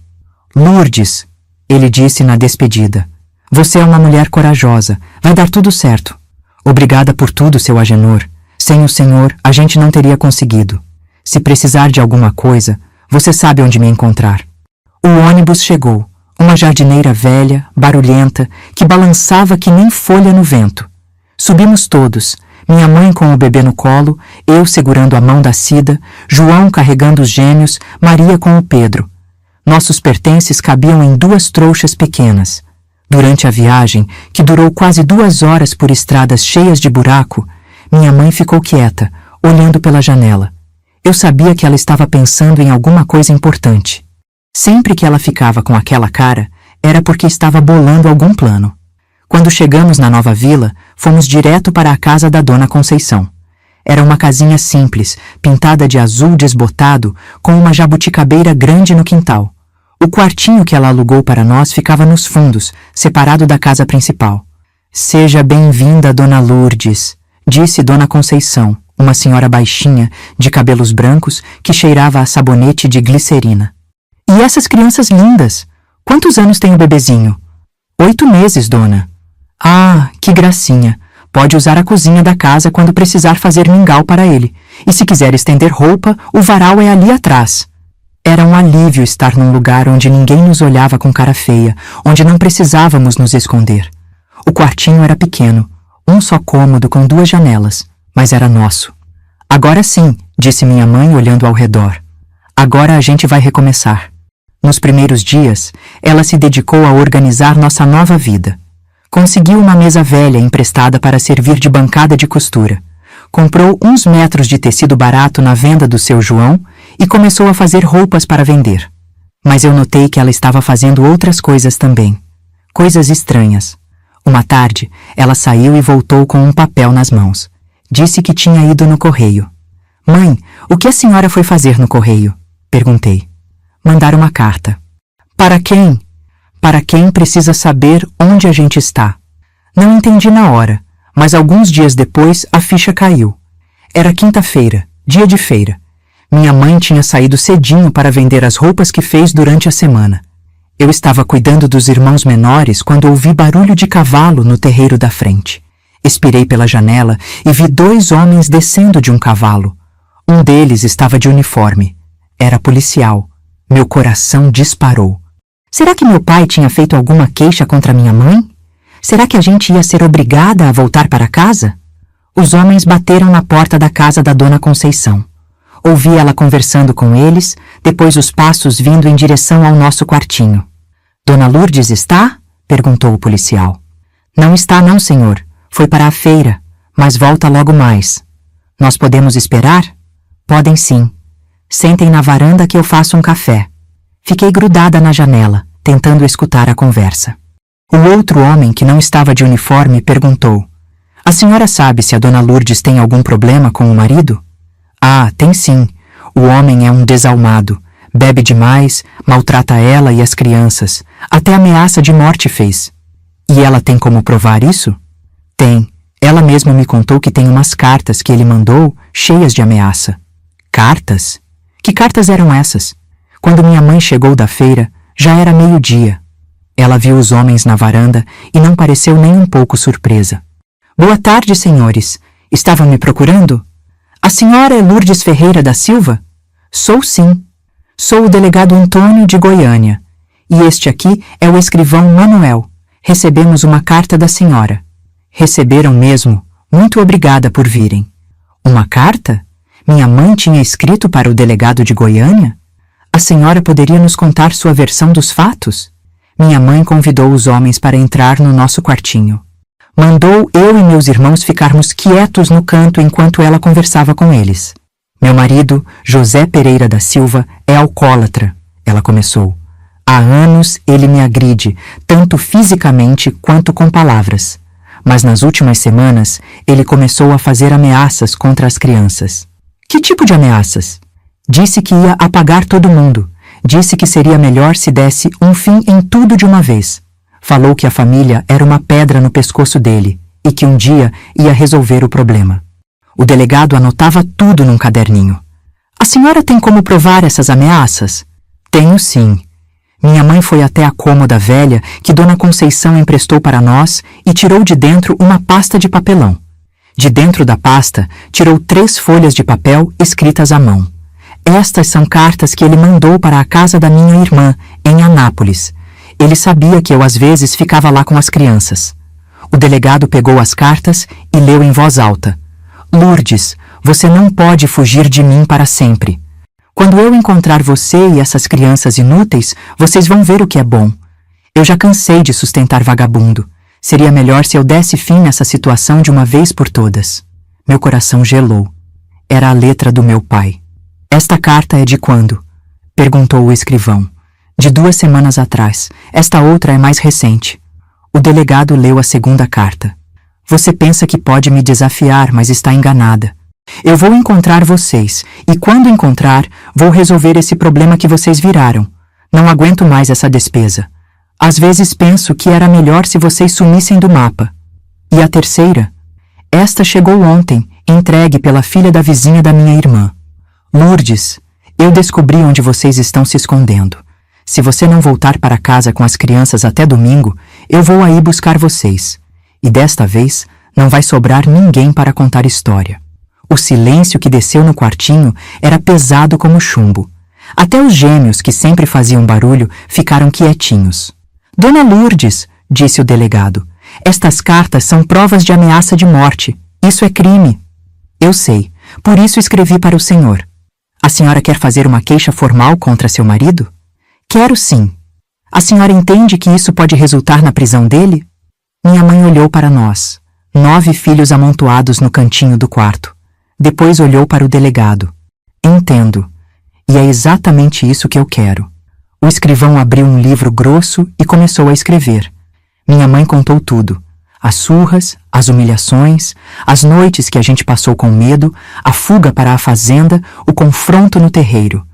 Lourdes, ele disse na despedida, você é uma mulher corajosa, vai dar tudo certo. Obrigada por tudo, seu Agenor. Sem o senhor, a gente não teria conseguido. Se precisar de alguma coisa, você sabe onde me encontrar. O ônibus chegou, uma jardineira velha, barulhenta, que balançava que nem folha no vento. Subimos todos, minha mãe com o bebê no colo, eu segurando a mão da Cida, João carregando os gêmeos, Maria com o Pedro. Nossos pertences cabiam em 2 trouxas pequenas. Durante a viagem, que durou quase 2 horas por estradas cheias de buraco, minha mãe ficou quieta, olhando pela janela. Eu sabia que ela estava pensando em alguma coisa importante. Sempre que ela ficava com aquela cara, era porque estava bolando algum plano. Quando chegamos na nova vila, fomos direto para a casa da Dona Conceição. Era uma casinha simples, pintada de azul desbotado, com uma jabuticabeira grande no quintal. O quartinho que ela alugou para nós ficava nos fundos, separado da casa principal. Seja bem-vinda, Dona Lourdes, disse Dona Conceição, uma senhora baixinha, de cabelos brancos, que cheirava a sabonete de glicerina. E essas crianças lindas? Quantos anos tem o bebezinho? 8 meses, dona. Ah, que gracinha. Pode usar a cozinha da casa quando precisar fazer mingau para ele. E se quiser estender roupa, o varal é ali atrás. Era um alívio estar num lugar onde ninguém nos olhava com cara feia, onde não precisávamos nos esconder. O quartinho era pequeno, um só cômodo com 2 janelas, mas era nosso. Agora sim, disse minha mãe olhando ao redor. Agora a gente vai recomeçar. Nos primeiros dias, ela se dedicou a organizar nossa nova vida. Conseguiu uma mesa velha emprestada para servir de bancada de costura. Comprou uns metros de tecido barato na venda do seu João e começou a fazer roupas para vender. Mas eu notei que ela estava fazendo outras coisas também. Coisas estranhas. Uma tarde, ela saiu e voltou com um papel nas mãos. Disse que tinha ido no correio. Mãe, o que a senhora foi fazer no correio? Perguntei. Mandar uma carta. Para quem? Para quem precisa saber onde a gente está. Não entendi na hora, mas alguns dias depois a ficha caiu. Era quinta-feira, dia de feira. Minha mãe tinha saído cedinho para vender as roupas que fez durante a semana. Eu estava cuidando dos irmãos menores quando ouvi barulho de cavalo no terreiro da frente. Espirei pela janela e vi 2 homens descendo de um cavalo. Um deles estava de uniforme. Era policial. Meu coração disparou. Será que meu pai tinha feito alguma queixa contra minha mãe? Será que a gente ia ser obrigada a voltar para casa? Os homens bateram na porta da casa da Dona Conceição. Ouvi ela conversando com eles, depois os passos vindo em direção ao nosso quartinho. Dona Lourdes está? Perguntou o policial. Não está não, senhor. Foi para a feira, mas volta logo mais. Nós podemos esperar? Podem sim. Sentem na varanda que eu faço um café. Fiquei grudada na janela, tentando escutar a conversa. O outro homem, que não estava de uniforme, perguntou: A senhora sabe se a Dona Lourdes tem algum problema com o marido? Ah, tem sim. O homem é um desalmado. Bebe demais, maltrata ela e as crianças. Até ameaça de morte fez. E ela tem como provar isso? Tem. Ela mesma me contou que tem umas cartas que ele mandou, cheias de ameaça. Cartas? Que cartas eram essas? Quando minha mãe chegou da feira, já era meio-dia. Ela viu os homens na varanda e não pareceu nem um pouco surpresa. Boa tarde, senhores. Estavam me procurando? A senhora é Lourdes Ferreira da Silva? Sou sim. Sou o delegado Antônio de Goiânia. E este aqui é o escrivão Manuel. Recebemos uma carta da senhora. Receberam mesmo. Muito obrigada por virem. Uma carta? Minha mãe tinha escrito para o delegado de Goiânia? A senhora poderia nos contar sua versão dos fatos? Minha mãe convidou os homens para entrar no nosso quartinho. Mandou eu e meus irmãos ficarmos quietos no canto enquanto ela conversava com eles. Meu marido, José Pereira da Silva, é alcoólatra, ela começou. Há anos ele me agride, tanto fisicamente quanto com palavras. Mas nas últimas semanas, ele começou a fazer ameaças contra as crianças. Que tipo de ameaças? Disse que ia apagar todo mundo. Disse que seria melhor se desse um fim em tudo de uma vez. Falou que a família era uma pedra no pescoço dele e que um dia ia resolver o problema. O delegado anotava tudo num caderninho. A senhora tem como provar essas ameaças? Tenho sim. Minha mãe foi até a cômoda velha que Dona Conceição emprestou para nós e tirou de dentro uma pasta de papelão. De dentro da pasta, tirou 3 folhas de papel escritas à mão. Estas são cartas que ele mandou para a casa da minha irmã, em Anápolis. Ele sabia que eu às vezes ficava lá com as crianças. O delegado pegou as cartas e leu em voz alta. Lourdes, você não pode fugir de mim para sempre. Quando eu encontrar você e essas crianças inúteis, vocês vão ver o que é bom. Eu já cansei de sustentar vagabundo. Seria melhor se eu desse fim nessa situação de uma vez por todas. Meu coração gelou. Era a letra do meu pai. Esta carta é de quando? Perguntou o escrivão. De 2 semanas atrás. Esta outra é mais recente. O delegado leu a segunda carta. Você pensa que pode me desafiar, mas está enganada. Eu vou encontrar vocês, e quando encontrar, vou resolver esse problema que vocês viraram. Não aguento mais essa despesa. Às vezes penso que era melhor se vocês sumissem do mapa. E a terceira? Esta chegou ontem, entregue pela filha da vizinha da minha irmã. Lourdes, eu descobri onde vocês estão se escondendo. Se você não voltar para casa com as crianças até domingo, eu vou aí buscar vocês. E desta vez, não vai sobrar ninguém para contar história. O silêncio que desceu no quartinho era pesado como chumbo. Até os gêmeos, que sempre faziam barulho, ficaram quietinhos. Dona Lourdes, disse o delegado, estas cartas são provas de ameaça de morte. Isso é crime. Eu sei, por isso escrevi para o senhor. A senhora quer fazer uma queixa formal contra seu marido? Quero sim. A senhora entende que isso pode resultar na prisão dele? Minha mãe olhou para nós, 9 filhos amontoados no cantinho do quarto. Depois olhou para o delegado. Entendo. E é exatamente isso que eu quero. O escrivão abriu um livro grosso e começou a escrever. Minha mãe contou tudo. As surras, as humilhações, as noites que a gente passou com medo, a fuga para a fazenda, o confronto no terreiro.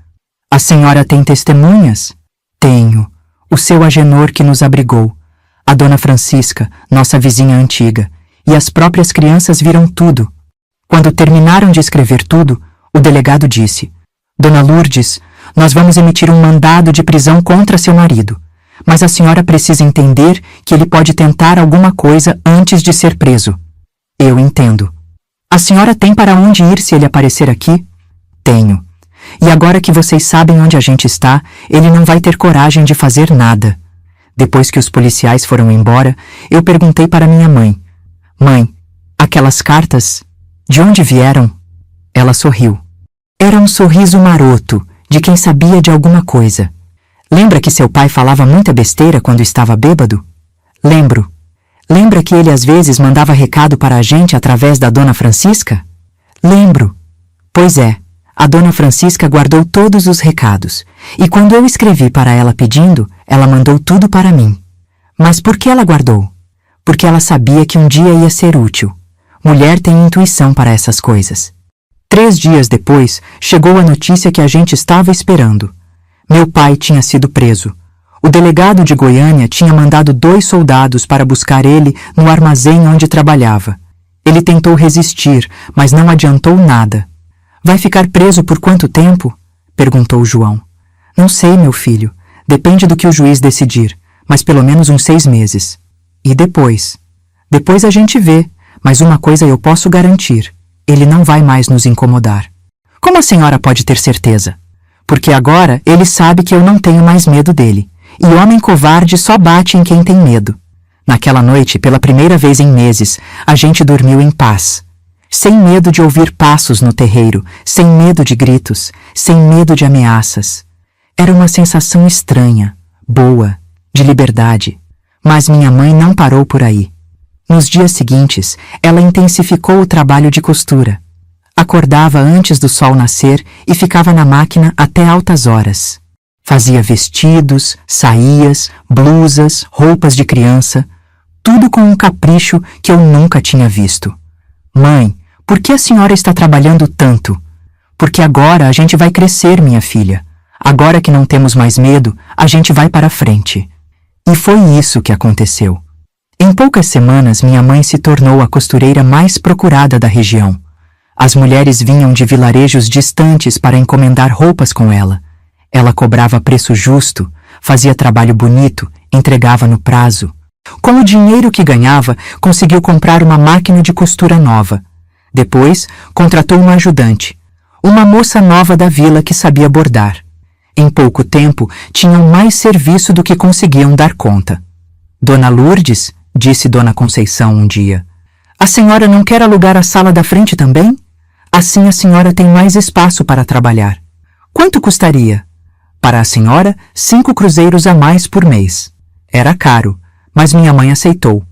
A senhora tem testemunhas? Tenho. O seu Agenor que nos abrigou. A dona Francisca, nossa vizinha antiga. E as próprias crianças viram tudo. Quando terminaram de escrever tudo, o delegado disse: Dona Lourdes, nós vamos emitir um mandado de prisão contra seu marido. Mas a senhora precisa entender que ele pode tentar alguma coisa antes de ser preso. Eu entendo. A senhora tem para onde ir se ele aparecer aqui? Tenho. E agora que vocês sabem onde a gente está, ele não vai ter coragem de fazer nada. Depois que os policiais foram embora, eu perguntei para minha mãe: Mãe, aquelas cartas, de onde vieram? Ela sorriu. Era um sorriso maroto, de quem sabia de alguma coisa. Lembra que seu pai falava muita besteira quando estava bêbado? Lembro. Lembra que ele às vezes mandava recado para a gente através da Dona Francisca? Lembro. Pois é, a Dona Francisca guardou todos os recados, e quando eu escrevi para ela pedindo, ela mandou tudo para mim. Mas por que ela guardou? Porque ela sabia que um dia ia ser útil. Mulher tem intuição para essas coisas. 3 dias depois, chegou a notícia que a gente estava esperando. Meu pai tinha sido preso. O delegado de Goiânia tinha mandado 2 soldados para buscar ele no armazém onde trabalhava. Ele tentou resistir, mas não adiantou nada. Vai ficar preso por quanto tempo? Perguntou João. Não sei, meu filho. Depende do que o juiz decidir, mas pelo menos uns 6 meses. E depois? Depois a gente vê, mas uma coisa eu posso garantir. Ele não vai mais nos incomodar. Como a senhora pode ter certeza? Porque agora ele sabe que eu não tenho mais medo dele. E homem covarde só bate em quem tem medo. Naquela noite, pela primeira vez em meses, a gente dormiu em paz. Sem medo de ouvir passos no terreiro, sem medo de gritos, sem medo de ameaças. Era uma sensação estranha, boa, de liberdade. Mas minha mãe não parou por aí. Nos dias seguintes, ela intensificou o trabalho de costura. Acordava antes do sol nascer e ficava na máquina até altas horas. Fazia vestidos, saías, blusas, roupas de criança, tudo com um capricho que eu nunca tinha visto. Mãe, por que a senhora está trabalhando tanto? Porque agora a gente vai crescer, minha filha. Agora que não temos mais medo, a gente vai para frente. E foi isso que aconteceu. Em poucas semanas, minha mãe se tornou a costureira mais procurada da região. As mulheres vinham de vilarejos distantes para encomendar roupas com ela. Ela cobrava preço justo, fazia trabalho bonito, entregava no prazo. Com o dinheiro que ganhava, conseguiu comprar uma máquina de costura nova. Depois, contratou uma ajudante, uma moça nova da vila que sabia bordar. Em pouco tempo, tinham mais serviço do que conseguiam dar conta. Dona Lourdes, disse Dona Conceição um dia, a senhora não quer alugar a sala da frente também? Assim a senhora tem mais espaço para trabalhar. Quanto custaria? Para a senhora, 5 cruzeiros a mais por mês. Era caro, mas minha mãe aceitou.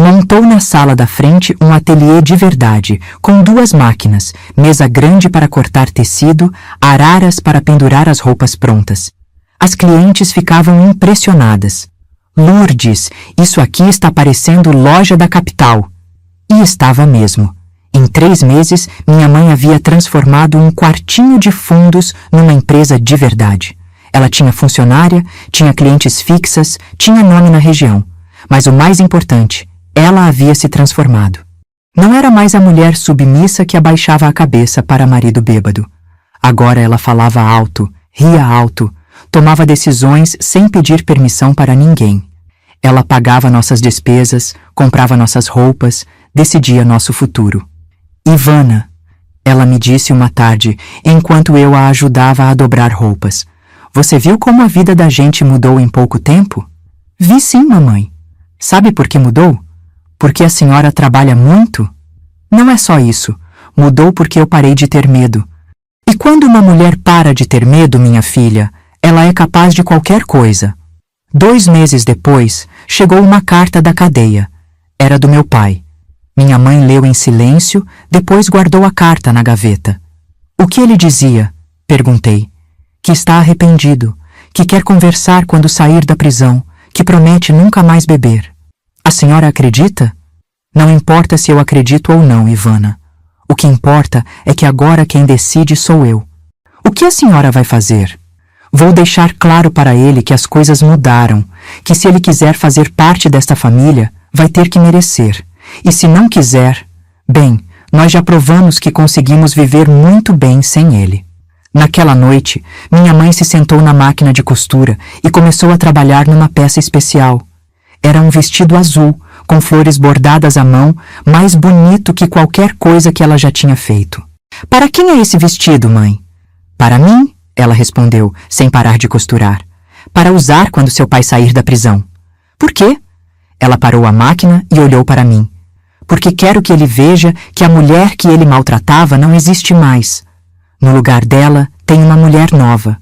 Montou na sala da frente um ateliê de verdade, com 2 máquinas, mesa grande para cortar tecido, araras para pendurar as roupas prontas. As clientes ficavam impressionadas. Lourdes, isso aqui está parecendo loja da capital. E estava mesmo. Em 3 meses, minha mãe havia transformado um quartinho de fundos numa empresa de verdade. Ela tinha funcionária, tinha clientes fixas, tinha nome na região. Mas o mais importante, ela havia se transformado. Não era mais a mulher submissa que abaixava a cabeça para marido bêbado. Agora ela falava alto, ria alto, tomava decisões sem pedir permissão para ninguém. Ela pagava nossas despesas, comprava nossas roupas, decidia nosso futuro. Ivana, ela me disse uma tarde, enquanto eu a ajudava a dobrar roupas. Você viu como a vida da gente mudou em pouco tempo? Vi sim, mamãe. Sabe por que mudou? Porque a senhora trabalha muito? Não é só isso. Mudou porque eu parei de ter medo. E quando uma mulher para de ter medo, minha filha, ela é capaz de qualquer coisa. 2 meses depois, chegou uma carta da cadeia. Era do meu pai. Minha mãe leu em silêncio, depois guardou a carta na gaveta. O que ele dizia? Perguntei. Que está arrependido, que quer conversar quando sair da prisão, que promete nunca mais beber. A senhora acredita? Não importa se eu acredito ou não, Ivana. O que importa é que agora quem decide sou eu. O que a senhora vai fazer? Vou deixar claro para ele que as coisas mudaram, que se ele quiser fazer parte desta família, vai ter que merecer. E se não quiser, bem, nós já provamos que conseguimos viver muito bem sem ele. Naquela noite, minha mãe se sentou na máquina de costura e começou a trabalhar numa peça especial. Era um vestido azul, com flores bordadas à mão, mais bonito que qualquer coisa que ela já tinha feito. Para quem é esse vestido, mãe? Para mim, ela respondeu, sem parar de costurar. Para usar quando seu pai sair da prisão. Por quê? Ela parou a máquina e olhou para mim. Porque quero que ele veja que a mulher que ele maltratava não existe mais. No lugar dela, tem uma mulher nova.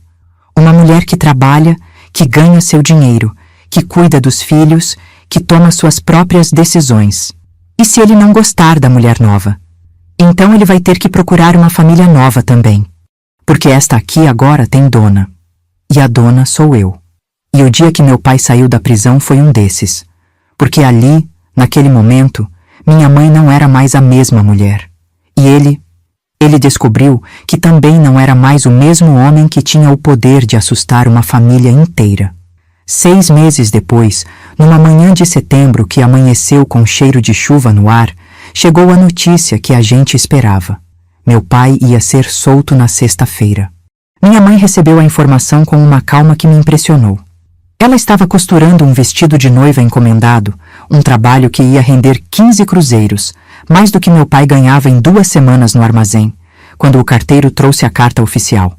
Uma mulher que trabalha, que ganha seu dinheiro, que cuida dos filhos, que toma suas próprias decisões. E se ele não gostar da mulher nova? Então ele vai ter que procurar uma família nova também. Porque esta aqui agora tem dona. E a dona sou eu. E o dia que meu pai saiu da prisão foi um desses. Porque ali, naquele momento, minha mãe não era mais a mesma mulher. E ele descobriu que também não era mais o mesmo homem que tinha o poder de assustar uma família inteira. 6 meses depois, numa manhã de setembro que amanheceu com cheiro de chuva no ar, chegou a notícia que a gente esperava. Meu pai ia ser solto na sexta-feira. Minha mãe recebeu a informação com uma calma que me impressionou. Ela estava costurando um vestido de noiva encomendado, um trabalho que ia render 15 cruzeiros, mais do que meu pai ganhava em 2 semanas no armazém, quando o carteiro trouxe a carta oficial.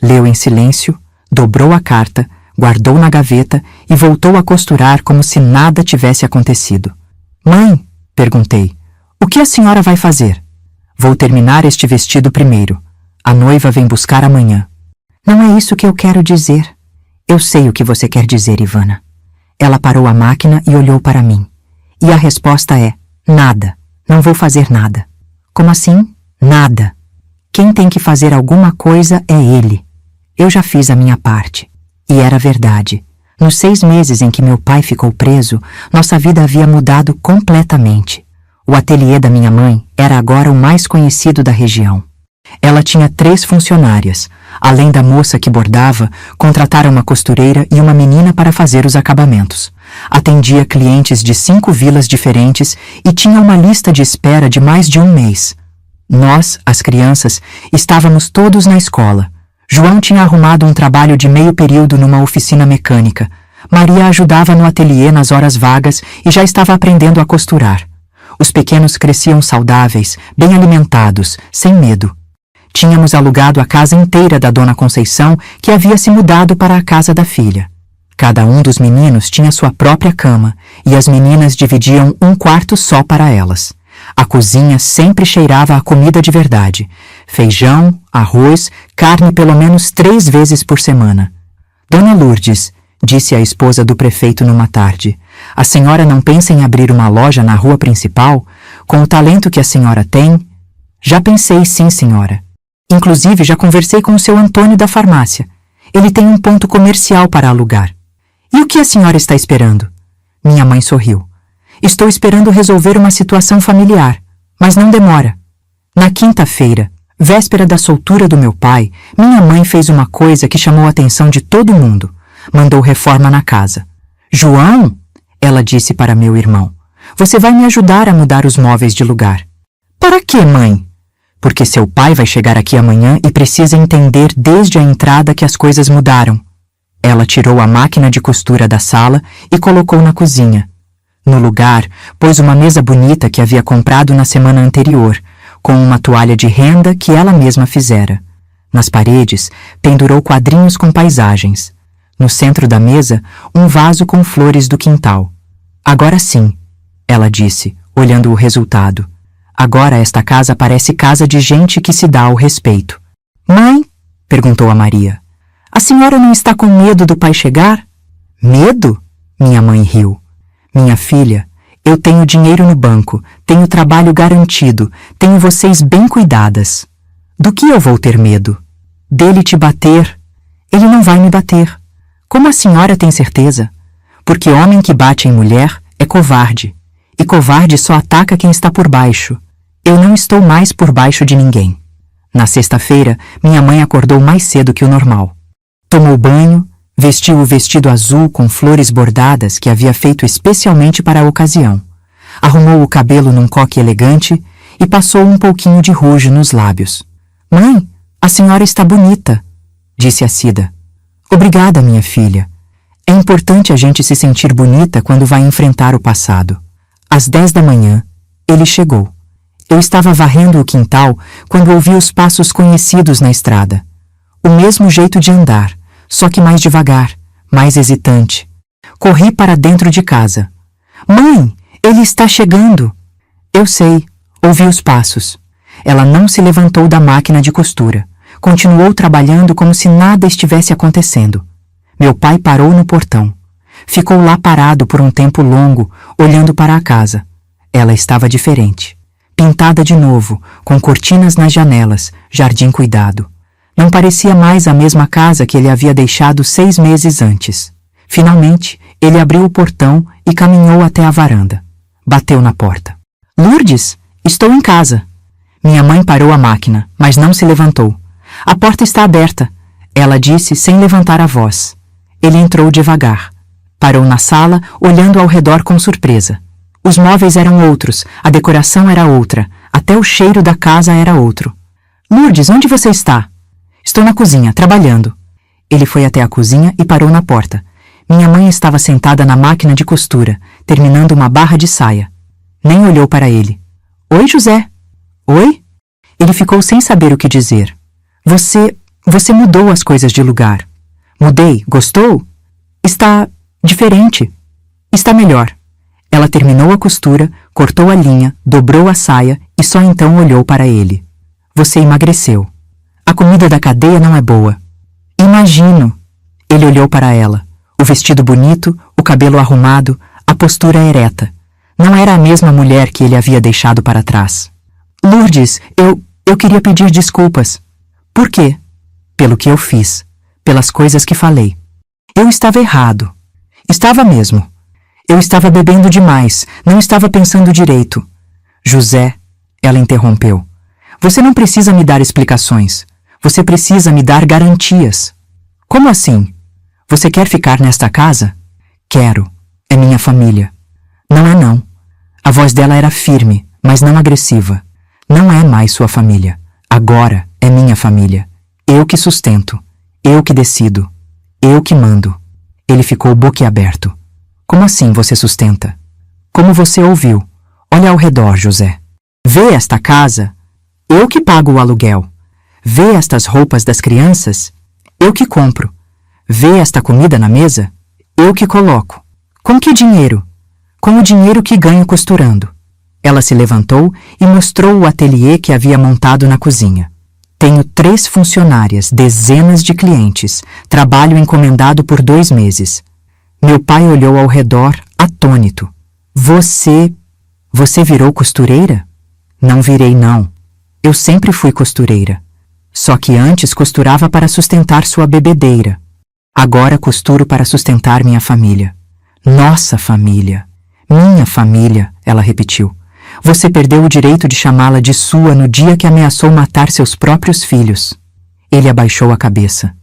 Leu em silêncio, dobrou a carta, guardou na gaveta e voltou a costurar como se nada tivesse acontecido. Mãe, perguntei, o que a senhora vai fazer? Vou terminar este vestido primeiro. A noiva vem buscar amanhã. Não é isso que eu quero dizer. Eu sei o que você quer dizer, Ivana. Ela parou a máquina e olhou para mim. E a resposta é, nada. Não vou fazer nada. Como assim? Nada. Quem tem que fazer alguma coisa é ele. Eu já fiz a minha parte. E era verdade. Nos 6 meses em que meu pai ficou preso, nossa vida havia mudado completamente. O ateliê da minha mãe era agora o mais conhecido da região. Ela tinha 3 funcionárias. Além da moça que bordava, contrataram uma costureira e uma menina para fazer os acabamentos. Atendia clientes de 5 vilas diferentes e tinha uma lista de espera de mais de 1 mês. Nós, as crianças, estávamos todos na escola. João tinha arrumado um trabalho de meio período numa oficina mecânica. Maria ajudava no ateliê nas horas vagas e já estava aprendendo a costurar. Os pequenos cresciam saudáveis, bem alimentados, sem medo. Tínhamos alugado a casa inteira da Dona Conceição, que havia se mudado para a casa da filha. Cada um dos meninos tinha sua própria cama e as meninas dividiam um quarto só para elas. A cozinha sempre cheirava a comida de verdade. Feijão, arroz, carne pelo menos 3 vezes por semana. Dona Lourdes, disse a esposa do prefeito numa tarde, a senhora não pensa em abrir uma loja na rua principal? Com o talento que a senhora tem? Já pensei, sim, senhora. Inclusive, já conversei com o seu Antônio da farmácia. Ele tem um ponto comercial para alugar. E o que a senhora está esperando? Minha mãe sorriu. Estou esperando resolver uma situação familiar, mas não demora. Na quinta-feira, véspera da soltura do meu pai, minha mãe fez uma coisa que chamou a atenção de todo mundo. Mandou reforma na casa. João, ela disse para meu irmão, você vai me ajudar a mudar os móveis de lugar. Para quê, mãe? Porque seu pai vai chegar aqui amanhã e precisa entender desde a entrada que as coisas mudaram. Ela tirou a máquina de costura da sala e colocou na cozinha. No lugar, pôs uma mesa bonita que havia comprado na semana anterior, com uma toalha de renda que ela mesma fizera. Nas paredes, pendurou quadrinhos com paisagens. No centro da mesa, um vaso com flores do quintal. Agora sim, ela disse, olhando o resultado. Agora esta casa parece casa de gente que se dá ao respeito. Mãe? Perguntou a Maria. A senhora não está com medo do pai chegar? Medo? Minha mãe riu. Minha filha, eu tenho dinheiro no banco, tenho trabalho garantido, tenho vocês bem cuidadas. Do que eu vou ter medo? Dele te bater? Ele não vai me bater. Como a senhora tem certeza? Porque homem que bate em mulher é covarde. E covarde só ataca quem está por baixo. Eu não estou mais por baixo de ninguém. Na sexta-feira, minha mãe acordou mais cedo que o normal. Tomou banho, vestiu o vestido azul com flores bordadas que havia feito especialmente para a ocasião. Arrumou o cabelo num coque elegante e passou um pouquinho de rouge nos lábios. Mãe, a senhora está bonita, disse a Cida. Obrigada, minha filha. É importante a gente se sentir bonita quando vai enfrentar o passado. Às 10 da manhã, ele chegou. Eu estava varrendo o quintal quando ouvi os passos conhecidos na estrada. O mesmo jeito de andar, só que mais devagar, mais hesitante. Corri para dentro de casa. Mãe, ele está chegando! Eu sei, ouvi os passos. Ela não se levantou da máquina de costura. Continuou trabalhando como se nada estivesse acontecendo. Meu pai parou no portão. Ficou lá parado por um tempo longo, olhando para a casa. Ela estava diferente. Pintada de novo, com cortinas nas janelas, jardim cuidado. Não parecia mais a mesma casa que ele havia deixado 6 meses antes. Finalmente, ele abriu o portão e caminhou até a varanda. Bateu na porta. Lourdes, estou em casa. Minha mãe parou a máquina, mas não se levantou. A porta está aberta, ela disse sem levantar a voz. Ele entrou devagar. Parou na sala, olhando ao redor com surpresa. Os móveis eram outros, a decoração era outra, até o cheiro da casa era outro. Lourdes, onde você está? Estou na cozinha, trabalhando. Ele foi até a cozinha e parou na porta. Minha mãe estava sentada na máquina de costura, terminando uma barra de saia. Nem olhou para ele. Oi, José. Oi? Ele ficou sem saber o que dizer. Você mudou as coisas de lugar. Mudei, gostou? Está diferente. Está melhor. Ela terminou a costura, cortou a linha, dobrou a saia e só então olhou para ele. Você emagreceu. A comida da cadeia não é boa. Imagino. Ele olhou para ela. O vestido bonito, o cabelo arrumado, a postura ereta. Não era a mesma mulher que ele havia deixado para trás. Lourdes, eu queria pedir desculpas. Por quê? Pelo que eu fiz. Pelas coisas que falei. Eu estava errado. Estava mesmo. Eu estava bebendo demais, não estava pensando direito. José, ela interrompeu. Você não precisa me dar explicações. Você precisa me dar garantias. Como assim? Você quer ficar nesta casa? Quero. É minha família. Não é não. A voz dela era firme, mas não agressiva. Não é mais sua família. Agora é minha família. Eu que sustento. Eu que decido. Eu que mando. Ele ficou boquiaberto. Como assim você sustenta? Como você ouviu? Olha ao redor, José. Vê esta casa? Eu que pago o aluguel. Vê estas roupas das crianças? Eu que compro. Vê esta comida na mesa? Eu que coloco. Com que dinheiro? Com o dinheiro que ganho costurando. Ela se levantou e mostrou o ateliê que havia montado na cozinha. Tenho 3 funcionárias, dezenas de clientes, trabalho encomendado por 2 meses. Meu pai olhou ao redor, atônito. Você virou costureira? Não virei, não. Eu sempre fui costureira. Só que antes costurava para sustentar sua bebedeira. Agora costuro para sustentar minha família. Nossa família. Minha família, ela repetiu. Você perdeu o direito de chamá-la de sua no dia que ameaçou matar seus próprios filhos. Ele abaixou a cabeça.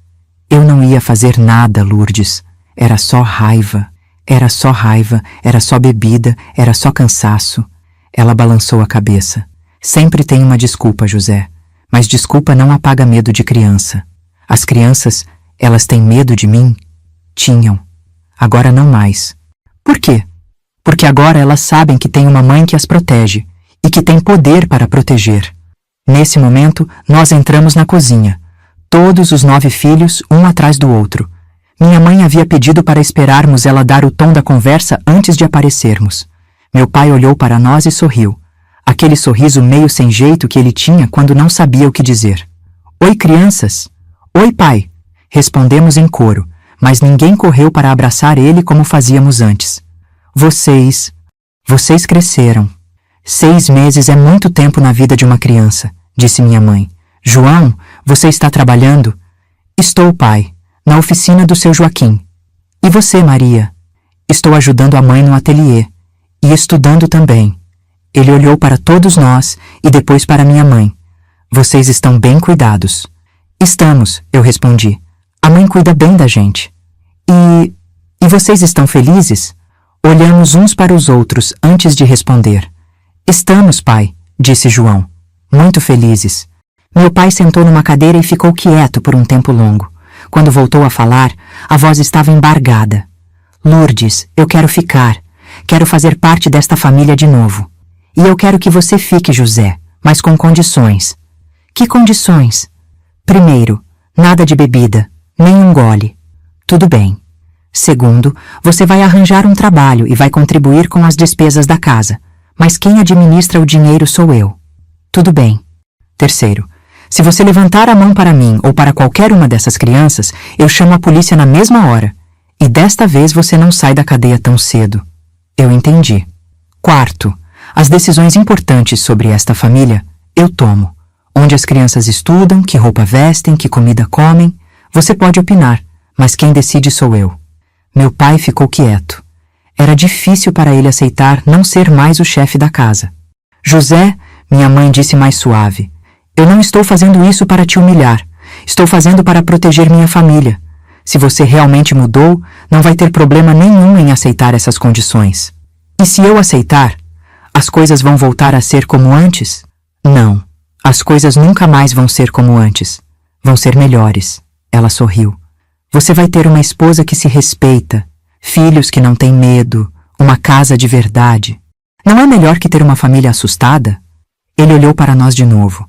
Eu não ia fazer nada, Lourdes. Era só raiva. Era só raiva, era só bebida, era só cansaço. Ela balançou a cabeça. Sempre tem uma desculpa, José. Mas desculpa não apaga medo de criança. As crianças, elas têm medo de mim? Tinham. Agora não mais. Por quê? Porque agora elas sabem que tem uma mãe que as protege e que tem poder para proteger. Nesse momento, nós entramos na cozinha. Todos os 9 filhos, um atrás do outro. Minha mãe havia pedido para esperarmos ela dar o tom da conversa antes de aparecermos. Meu pai olhou para nós e sorriu. Aquele sorriso meio sem jeito que ele tinha quando não sabia o que dizer. Oi, crianças! Oi, pai! Respondemos em coro, mas ninguém correu para abraçar ele como fazíamos antes. Vocês cresceram. 6 meses é muito tempo na vida de uma criança, disse minha mãe. João, você está trabalhando? Estou, pai, na oficina do seu Joaquim. E você, Maria? Estou ajudando a mãe no ateliê. E estudando também. Ele olhou para todos nós e depois para minha mãe. Vocês estão bem cuidados. Estamos, eu respondi. A mãe cuida bem da gente. E vocês estão felizes? Olhamos uns para os outros antes de responder. Estamos, pai, disse João. Muito felizes. Meu pai sentou numa cadeira e ficou quieto por um tempo longo. Quando voltou a falar, a voz estava embargada. Lourdes, eu quero ficar. Quero fazer parte desta família de novo. E eu quero que você fique, José, mas com condições. Que condições? Primeiro, nada de bebida, nem um gole. Tudo bem. Segundo, você vai arranjar um trabalho e vai contribuir com as despesas da casa. Mas quem administra o dinheiro sou eu. Tudo bem. Terceiro, se você levantar a mão para mim ou para qualquer uma dessas crianças, eu chamo a polícia na mesma hora. E desta vez você não sai da cadeia tão cedo. Eu entendi. Quarto, as decisões importantes sobre esta família, eu tomo. Onde as crianças estudam, que roupa vestem, que comida comem, você pode opinar, mas quem decide sou eu. Meu pai ficou quieto. Era difícil para ele aceitar não ser mais o chefe da casa. José, minha mãe disse mais suave, eu não estou fazendo isso para te humilhar. Estou fazendo para proteger minha família. Se você realmente mudou, não vai ter problema nenhum em aceitar essas condições. E se eu aceitar, as coisas vão voltar a ser como antes? Não, as coisas nunca mais vão ser como antes. Vão ser melhores. Ela sorriu. Você vai ter uma esposa que se respeita, filhos que não têm medo, uma casa de verdade. Não é melhor que ter uma família assustada? Ele olhou para nós de novo.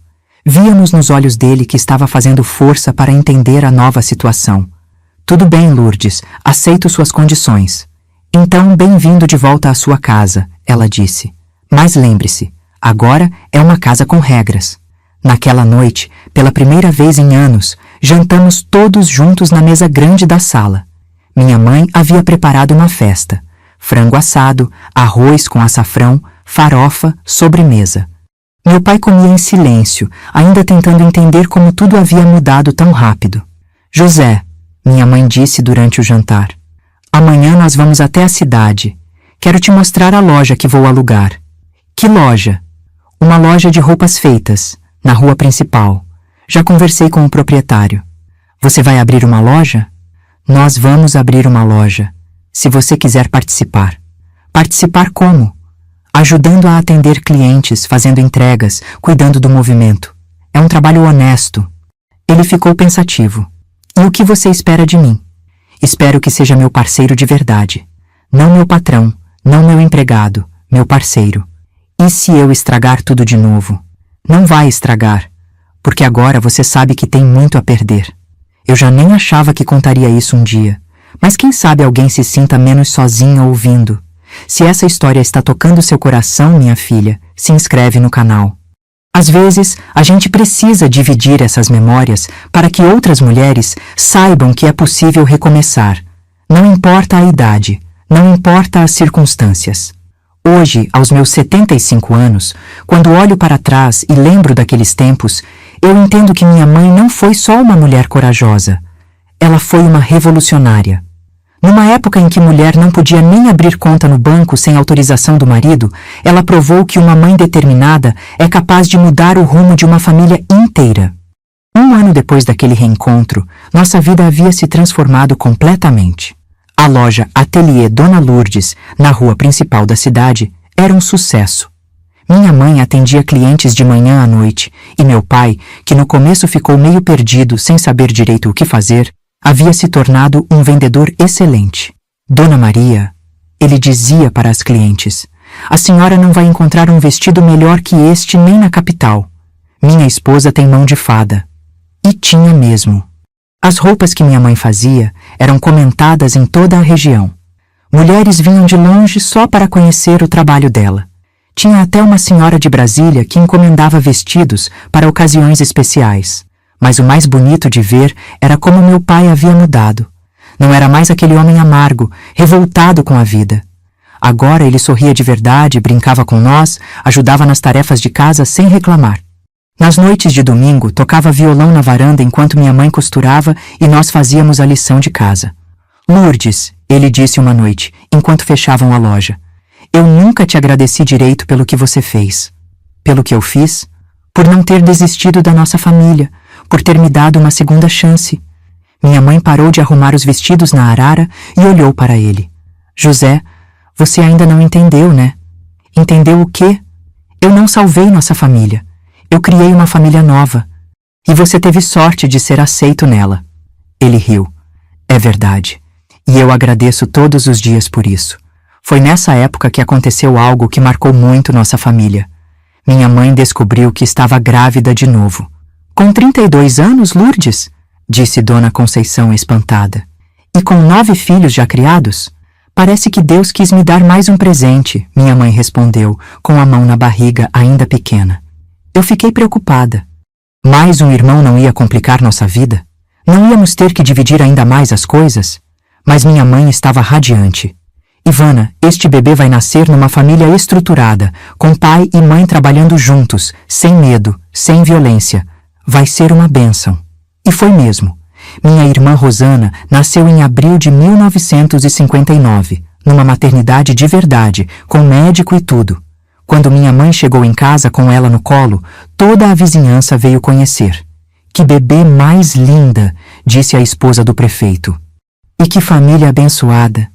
Víamos nos olhos dele que estava fazendo força para entender a nova situação. Tudo bem, Lourdes, aceito suas condições. Então, bem-vindo de volta à sua casa, ela disse. Mas lembre-se, agora é uma casa com regras. Naquela noite, pela primeira vez em anos, jantamos todos juntos na mesa grande da sala. Minha mãe havia preparado uma festa. Frango assado, arroz com açafrão, farofa, sobremesa. Meu pai comia em silêncio, ainda tentando entender como tudo havia mudado tão rápido. José, minha mãe disse durante o jantar, amanhã nós vamos até a cidade. Quero te mostrar a loja que vou alugar. Que loja? Uma loja de roupas feitas, na rua principal. Já conversei com o proprietário. Você vai abrir uma loja? Nós vamos abrir uma loja, se você quiser participar. Participar como? Ajudando a atender clientes, fazendo entregas, cuidando do movimento. É um trabalho honesto. Ele ficou pensativo. E o que você espera de mim? Espero que seja meu parceiro de verdade. Não meu patrão, não meu empregado, meu parceiro. E se eu estragar tudo de novo? Não vai estragar, porque agora você sabe que tem muito a perder. Eu já nem achava que contaria isso um dia, mas quem sabe alguém se sinta menos sozinha ouvindo. Se essa história está tocando seu coração, minha filha, se inscreve no canal. Às vezes, a gente precisa dividir essas memórias para que outras mulheres saibam que é possível recomeçar. Não importa a idade, não importa as circunstâncias. Hoje, aos meus 75 anos, quando olho para trás e lembro daqueles tempos, eu entendo que minha mãe não foi só uma mulher corajosa. Ela foi uma revolucionária. Numa época em que mulher não podia nem abrir conta no banco sem autorização do marido, ela provou que uma mãe determinada é capaz de mudar o rumo de uma família inteira. Um ano depois daquele reencontro, nossa vida havia se transformado completamente. A loja Ateliê Dona Lourdes, na rua principal da cidade, era um sucesso. Minha mãe atendia clientes de manhã à noite, e meu pai, que no começo ficou meio perdido sem saber direito o que fazer, havia se tornado um vendedor excelente. Dona Maria, ele dizia para as clientes, a senhora não vai encontrar um vestido melhor que este nem na capital. Minha esposa tem mão de fada. E tinha mesmo. As roupas que minha mãe fazia eram comentadas em toda a região. Mulheres vinham de longe só para conhecer o trabalho dela. Tinha até uma senhora de Brasília que encomendava vestidos para ocasiões especiais. Mas o mais bonito de ver era como meu pai havia mudado. Não era mais aquele homem amargo, revoltado com a vida. Agora ele sorria de verdade, brincava com nós, ajudava nas tarefas de casa sem reclamar. Nas noites de domingo, tocava violão na varanda enquanto minha mãe costurava e nós fazíamos a lição de casa. Lourdes, ele disse uma noite, enquanto fechavam a loja, eu nunca te agradeci direito pelo que você fez. Pelo que eu fiz? Por não ter desistido da nossa família, por ter me dado uma segunda chance. Minha mãe parou de arrumar os vestidos na arara e olhou para ele. José, você ainda não entendeu, né? Entendeu o quê? Eu não salvei nossa família. Eu criei uma família nova. E você teve sorte de ser aceito nela. Ele riu. É verdade. E eu agradeço todos os dias por isso. Foi nessa época que aconteceu algo que marcou muito nossa família. Minha mãe descobriu que estava grávida de novo. Com 32 anos, Lourdes? Disse Dona Conceição espantada. E com 9 filhos já criados? Parece que Deus quis me dar mais um presente, minha mãe respondeu, com a mão na barriga ainda pequena. Eu fiquei preocupada. Mais um irmão não ia complicar nossa vida? Não íamos ter que dividir ainda mais as coisas? Mas minha mãe estava radiante. Ivana, este bebê vai nascer numa família estruturada, com pai e mãe trabalhando juntos, sem medo, sem violência. Vai ser uma bênção. E foi mesmo. Minha irmã Rosana nasceu em abril de 1959, numa maternidade de verdade, com médico e tudo. Quando minha mãe chegou em casa com ela no colo, toda a vizinhança veio conhecer. Que bebê mais linda, disse a esposa do prefeito. E que família abençoada.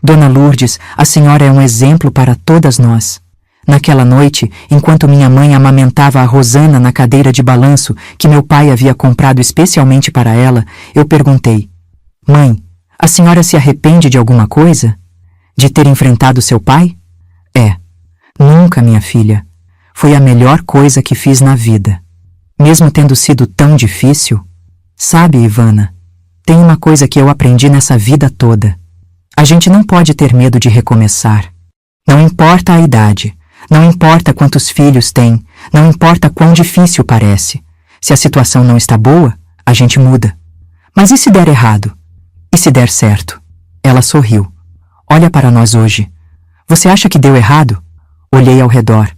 Dona Lourdes, a senhora é um exemplo para todas nós. Naquela noite, enquanto minha mãe amamentava a Rosana na cadeira de balanço que meu pai havia comprado especialmente para ela, eu perguntei: Mãe, a senhora se arrepende de alguma coisa? De ter enfrentado seu pai? É. Nunca, minha filha. Foi a melhor coisa que fiz na vida. Mesmo tendo sido tão difícil. Sabe, Ivana, tem uma coisa que eu aprendi nessa vida toda. A gente não pode ter medo de recomeçar. Não importa a idade, não importa quantos filhos tem, não importa quão difícil parece. Se a situação não está boa, a gente muda. Mas e se der errado? E se der certo? Ela sorriu. Olha para nós hoje. Você acha que deu errado? Olhei ao redor.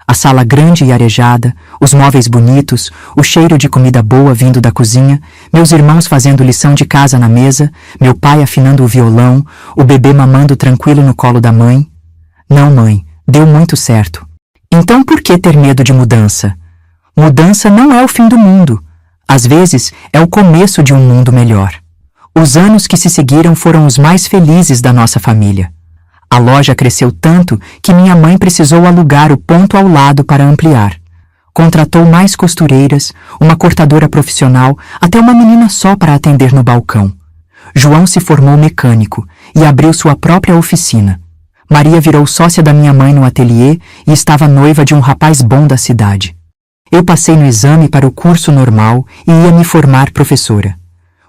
A sala grande e arejada, os móveis bonitos, o cheiro de comida boa vindo da cozinha, meus irmãos fazendo lição de casa na mesa, meu pai afinando o violão, o bebê mamando tranquilo no colo da mãe. Não, mãe, deu muito certo. Então por que ter medo de mudança? Mudança não é o fim do mundo. Às vezes é o começo de um mundo melhor. Os anos que se seguiram foram os mais felizes da nossa família. A loja cresceu tanto que minha mãe precisou alugar o ponto ao lado para ampliar. Contratou mais costureiras, uma cortadora profissional, até uma menina só para atender no balcão. João se formou mecânico e abriu sua própria oficina. Maria virou sócia da minha mãe no ateliê e estava noiva de um rapaz bom da cidade. Eu passei no exame para o curso normal e ia me formar professora.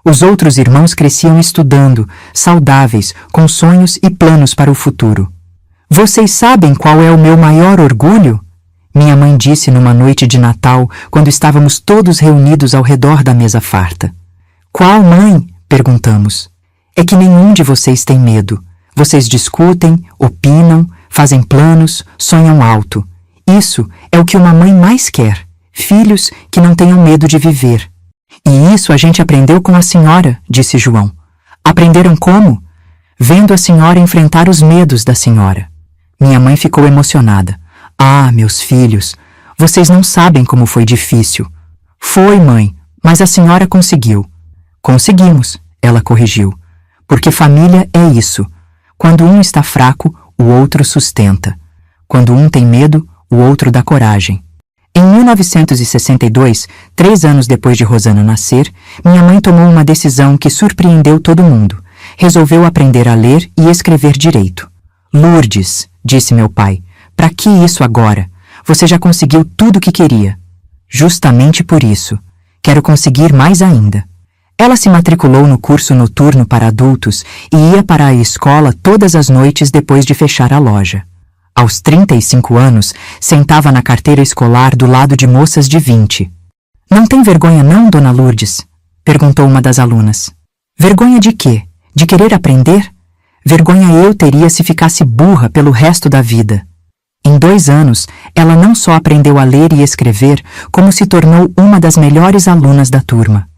Os outros irmãos cresciam estudando, saudáveis, com sonhos e planos para o futuro. Vocês sabem qual é o meu maior orgulho? Minha mãe disse numa noite de Natal, quando estávamos todos reunidos ao redor da mesa farta. Qual, mãe? Perguntamos. É que nenhum de vocês tem medo. Vocês discutem, opinam, fazem planos, sonham alto. Isso é o que uma mãe mais quer. Filhos que não tenham medo de viver. E isso a gente aprendeu com a senhora, disse João. Aprenderam como? Vendo a senhora enfrentar os medos da senhora. Minha mãe ficou emocionada. Ah, meus filhos, vocês não sabem como foi difícil. Foi, mãe, mas a senhora conseguiu. Conseguimos, ela corrigiu. Porque família é isso. Quando um está fraco, o outro sustenta. Quando um tem medo, o outro dá coragem. Em 1962, 3 anos depois de Rosana nascer, minha mãe tomou uma decisão que surpreendeu todo mundo. Resolveu aprender a ler e escrever direito. Lourdes, disse meu pai, para que isso agora? Você já conseguiu tudo o que queria. Justamente por isso. Quero conseguir mais ainda. Ela se matriculou no curso noturno para adultos e ia para a escola todas as noites depois de fechar a loja. Aos 35 anos, sentava na carteira escolar do lado de moças de 20. Não tem vergonha não, dona Lourdes? Perguntou uma das alunas. Vergonha de quê? De querer aprender? Vergonha eu teria se ficasse burra pelo resto da vida. Em 2 anos, ela não só aprendeu a ler e escrever, como se tornou uma das melhores alunas da turma.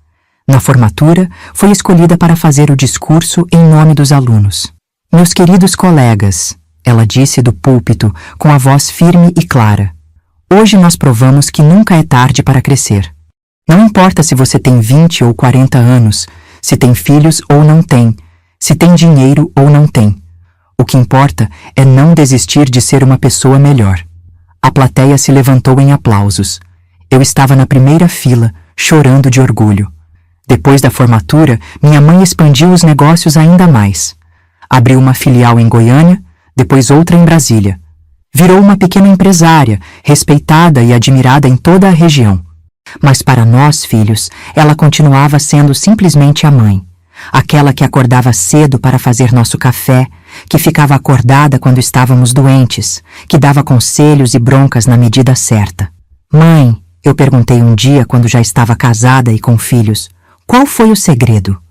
Na formatura, foi escolhida para fazer o discurso em nome dos alunos. Meus queridos colegas, ela disse do púlpito com a voz firme e clara. Hoje nós provamos que nunca é tarde para crescer. Não importa se você tem 20 ou 40 anos, se tem filhos ou não tem, se tem dinheiro ou não tem. O que importa é não desistir de ser uma pessoa melhor. A plateia se levantou em aplausos. Eu estava na primeira fila, chorando de orgulho. Depois da formatura, minha mãe expandiu os negócios ainda mais. Abriu uma filial em Goiânia, depois outra em Brasília. Virou uma pequena empresária, respeitada e admirada em toda a região. Mas para nós, filhos, ela continuava sendo simplesmente a mãe. Aquela que acordava cedo para fazer nosso café, que ficava acordada quando estávamos doentes, que dava conselhos e broncas na medida certa. Mãe, eu perguntei um dia quando já estava casada e com filhos, qual foi o segredo?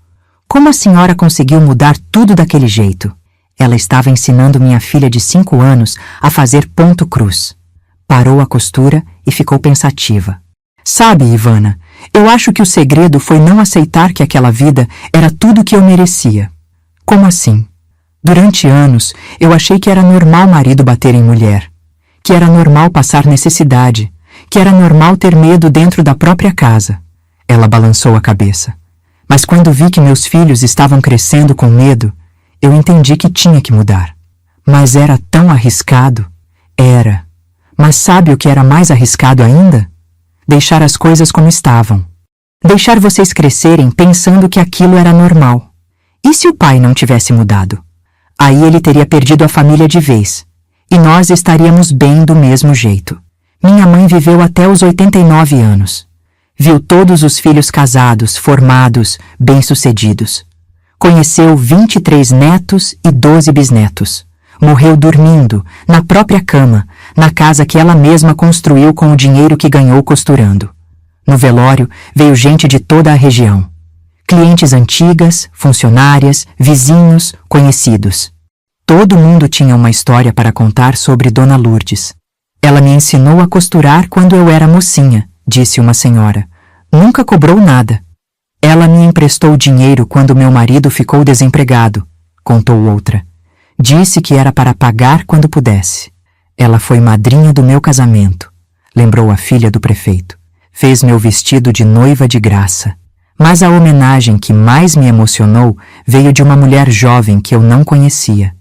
Como a senhora conseguiu mudar tudo daquele jeito? Ela estava ensinando minha filha de 5 anos a fazer ponto cruz. Parou a costura e ficou pensativa. Sabe, Ivana, eu acho que o segredo foi não aceitar que aquela vida era tudo o que eu merecia. Como assim? Durante anos, eu achei que era normal marido bater em mulher, que era normal passar necessidade, que era normal ter medo dentro da própria casa. Ela balançou a cabeça. Mas quando vi que meus filhos estavam crescendo com medo, eu entendi que tinha que mudar. Mas era tão arriscado. Era. Mas sabe o que era mais arriscado ainda? Deixar as coisas como estavam. Deixar vocês crescerem pensando que aquilo era normal. E se o pai não tivesse mudado? Aí ele teria perdido a família de vez. E nós estaríamos bem do mesmo jeito. Minha mãe viveu até os 89 anos. Viu todos os filhos casados, formados, bem-sucedidos. Conheceu 23 netos e 12 bisnetos. Morreu dormindo, na própria cama, na casa que ela mesma construiu com o dinheiro que ganhou costurando. No velório, veio gente de toda a região. Clientes antigas, funcionárias, vizinhos, conhecidos. Todo mundo tinha uma história para contar sobre Dona Lourdes. Ela me ensinou a costurar quando eu era mocinha, disse uma senhora. Nunca cobrou nada. Ela me emprestou dinheiro quando meu marido ficou desempregado, contou outra. Disse que era para pagar quando pudesse. Ela foi madrinha do meu casamento, lembrou a filha do prefeito. Fez meu vestido de noiva de graça. Mas a homenagem que mais me emocionou veio de uma mulher jovem que eu não conhecia.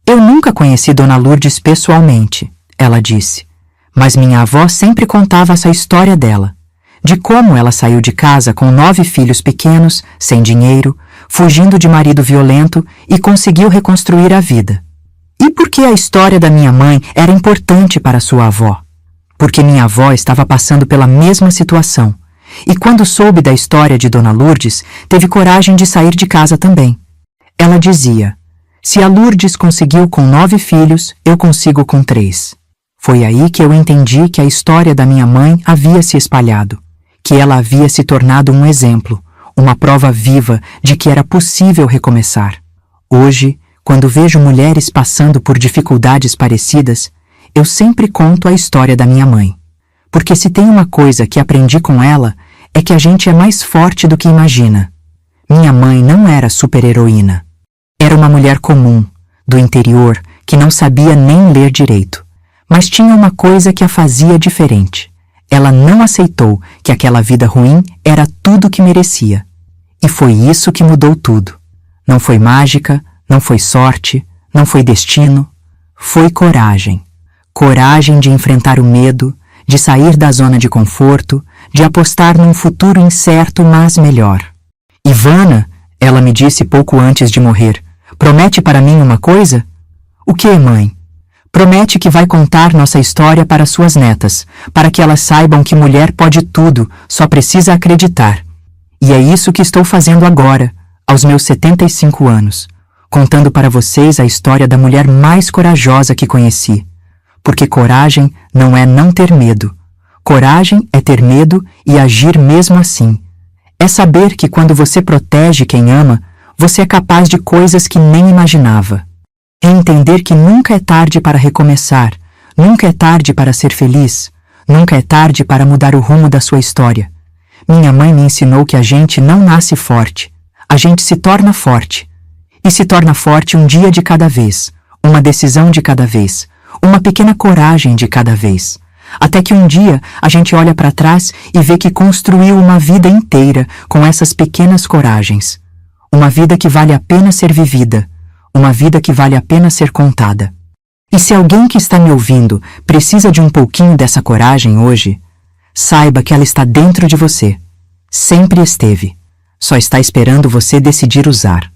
Eu nunca conheci Dona Lourdes pessoalmente, ela disse. Mas minha avó sempre contava essa história dela. De como ela saiu de casa com 9 filhos pequenos, sem dinheiro, fugindo de marido violento e conseguiu reconstruir a vida. E por que a história da minha mãe era importante para sua avó? Porque minha avó estava passando pela mesma situação. E quando soube da história de Dona Lourdes, teve coragem de sair de casa também. Ela dizia, se a Lourdes conseguiu com 9 filhos, eu consigo com 3. Foi aí que eu entendi que a história da minha mãe havia se espalhado, que ela havia se tornado um exemplo, uma prova viva de que era possível recomeçar. Hoje, quando vejo mulheres passando por dificuldades parecidas, eu sempre conto a história da minha mãe. Porque se tem uma coisa que aprendi com ela, é que a gente é mais forte do que imagina. Minha mãe não era super-heroína. Era uma mulher comum, do interior, que não sabia nem ler direito. Mas tinha uma coisa que a fazia diferente. Ela não aceitou que aquela vida ruim era tudo o que merecia. E foi isso que mudou tudo. Não foi mágica, não foi sorte, não foi destino. Foi coragem. Coragem de enfrentar o medo, de sair da zona de conforto, de apostar num futuro incerto, mas melhor. Ivana, ela me disse pouco antes de morrer, promete para mim uma coisa? O que, mãe? Promete que vai contar nossa história para suas netas, para que elas saibam que mulher pode tudo, só precisa acreditar. E é isso que estou fazendo agora, aos meus 75 anos, contando para vocês a história da mulher mais corajosa que conheci. Porque coragem não é não ter medo. Coragem é ter medo e agir mesmo assim. É saber que quando você protege quem ama, você é capaz de coisas que nem imaginava. É entender que nunca é tarde para recomeçar, nunca é tarde para ser feliz, nunca é tarde para mudar o rumo da sua história. Minha mãe me ensinou que a gente não nasce forte, a gente se torna forte. E se torna forte um dia de cada vez, uma decisão de cada vez, uma pequena coragem de cada vez. Até que um dia a gente olha para trás e vê que construiu uma vida inteira com essas pequenas coragens. Uma vida que vale a pena ser vivida. Uma vida que vale a pena ser contada. E se alguém que está me ouvindo precisa de um pouquinho dessa coragem hoje, saiba que ela está dentro de você. Sempre esteve. Só está esperando você decidir usar.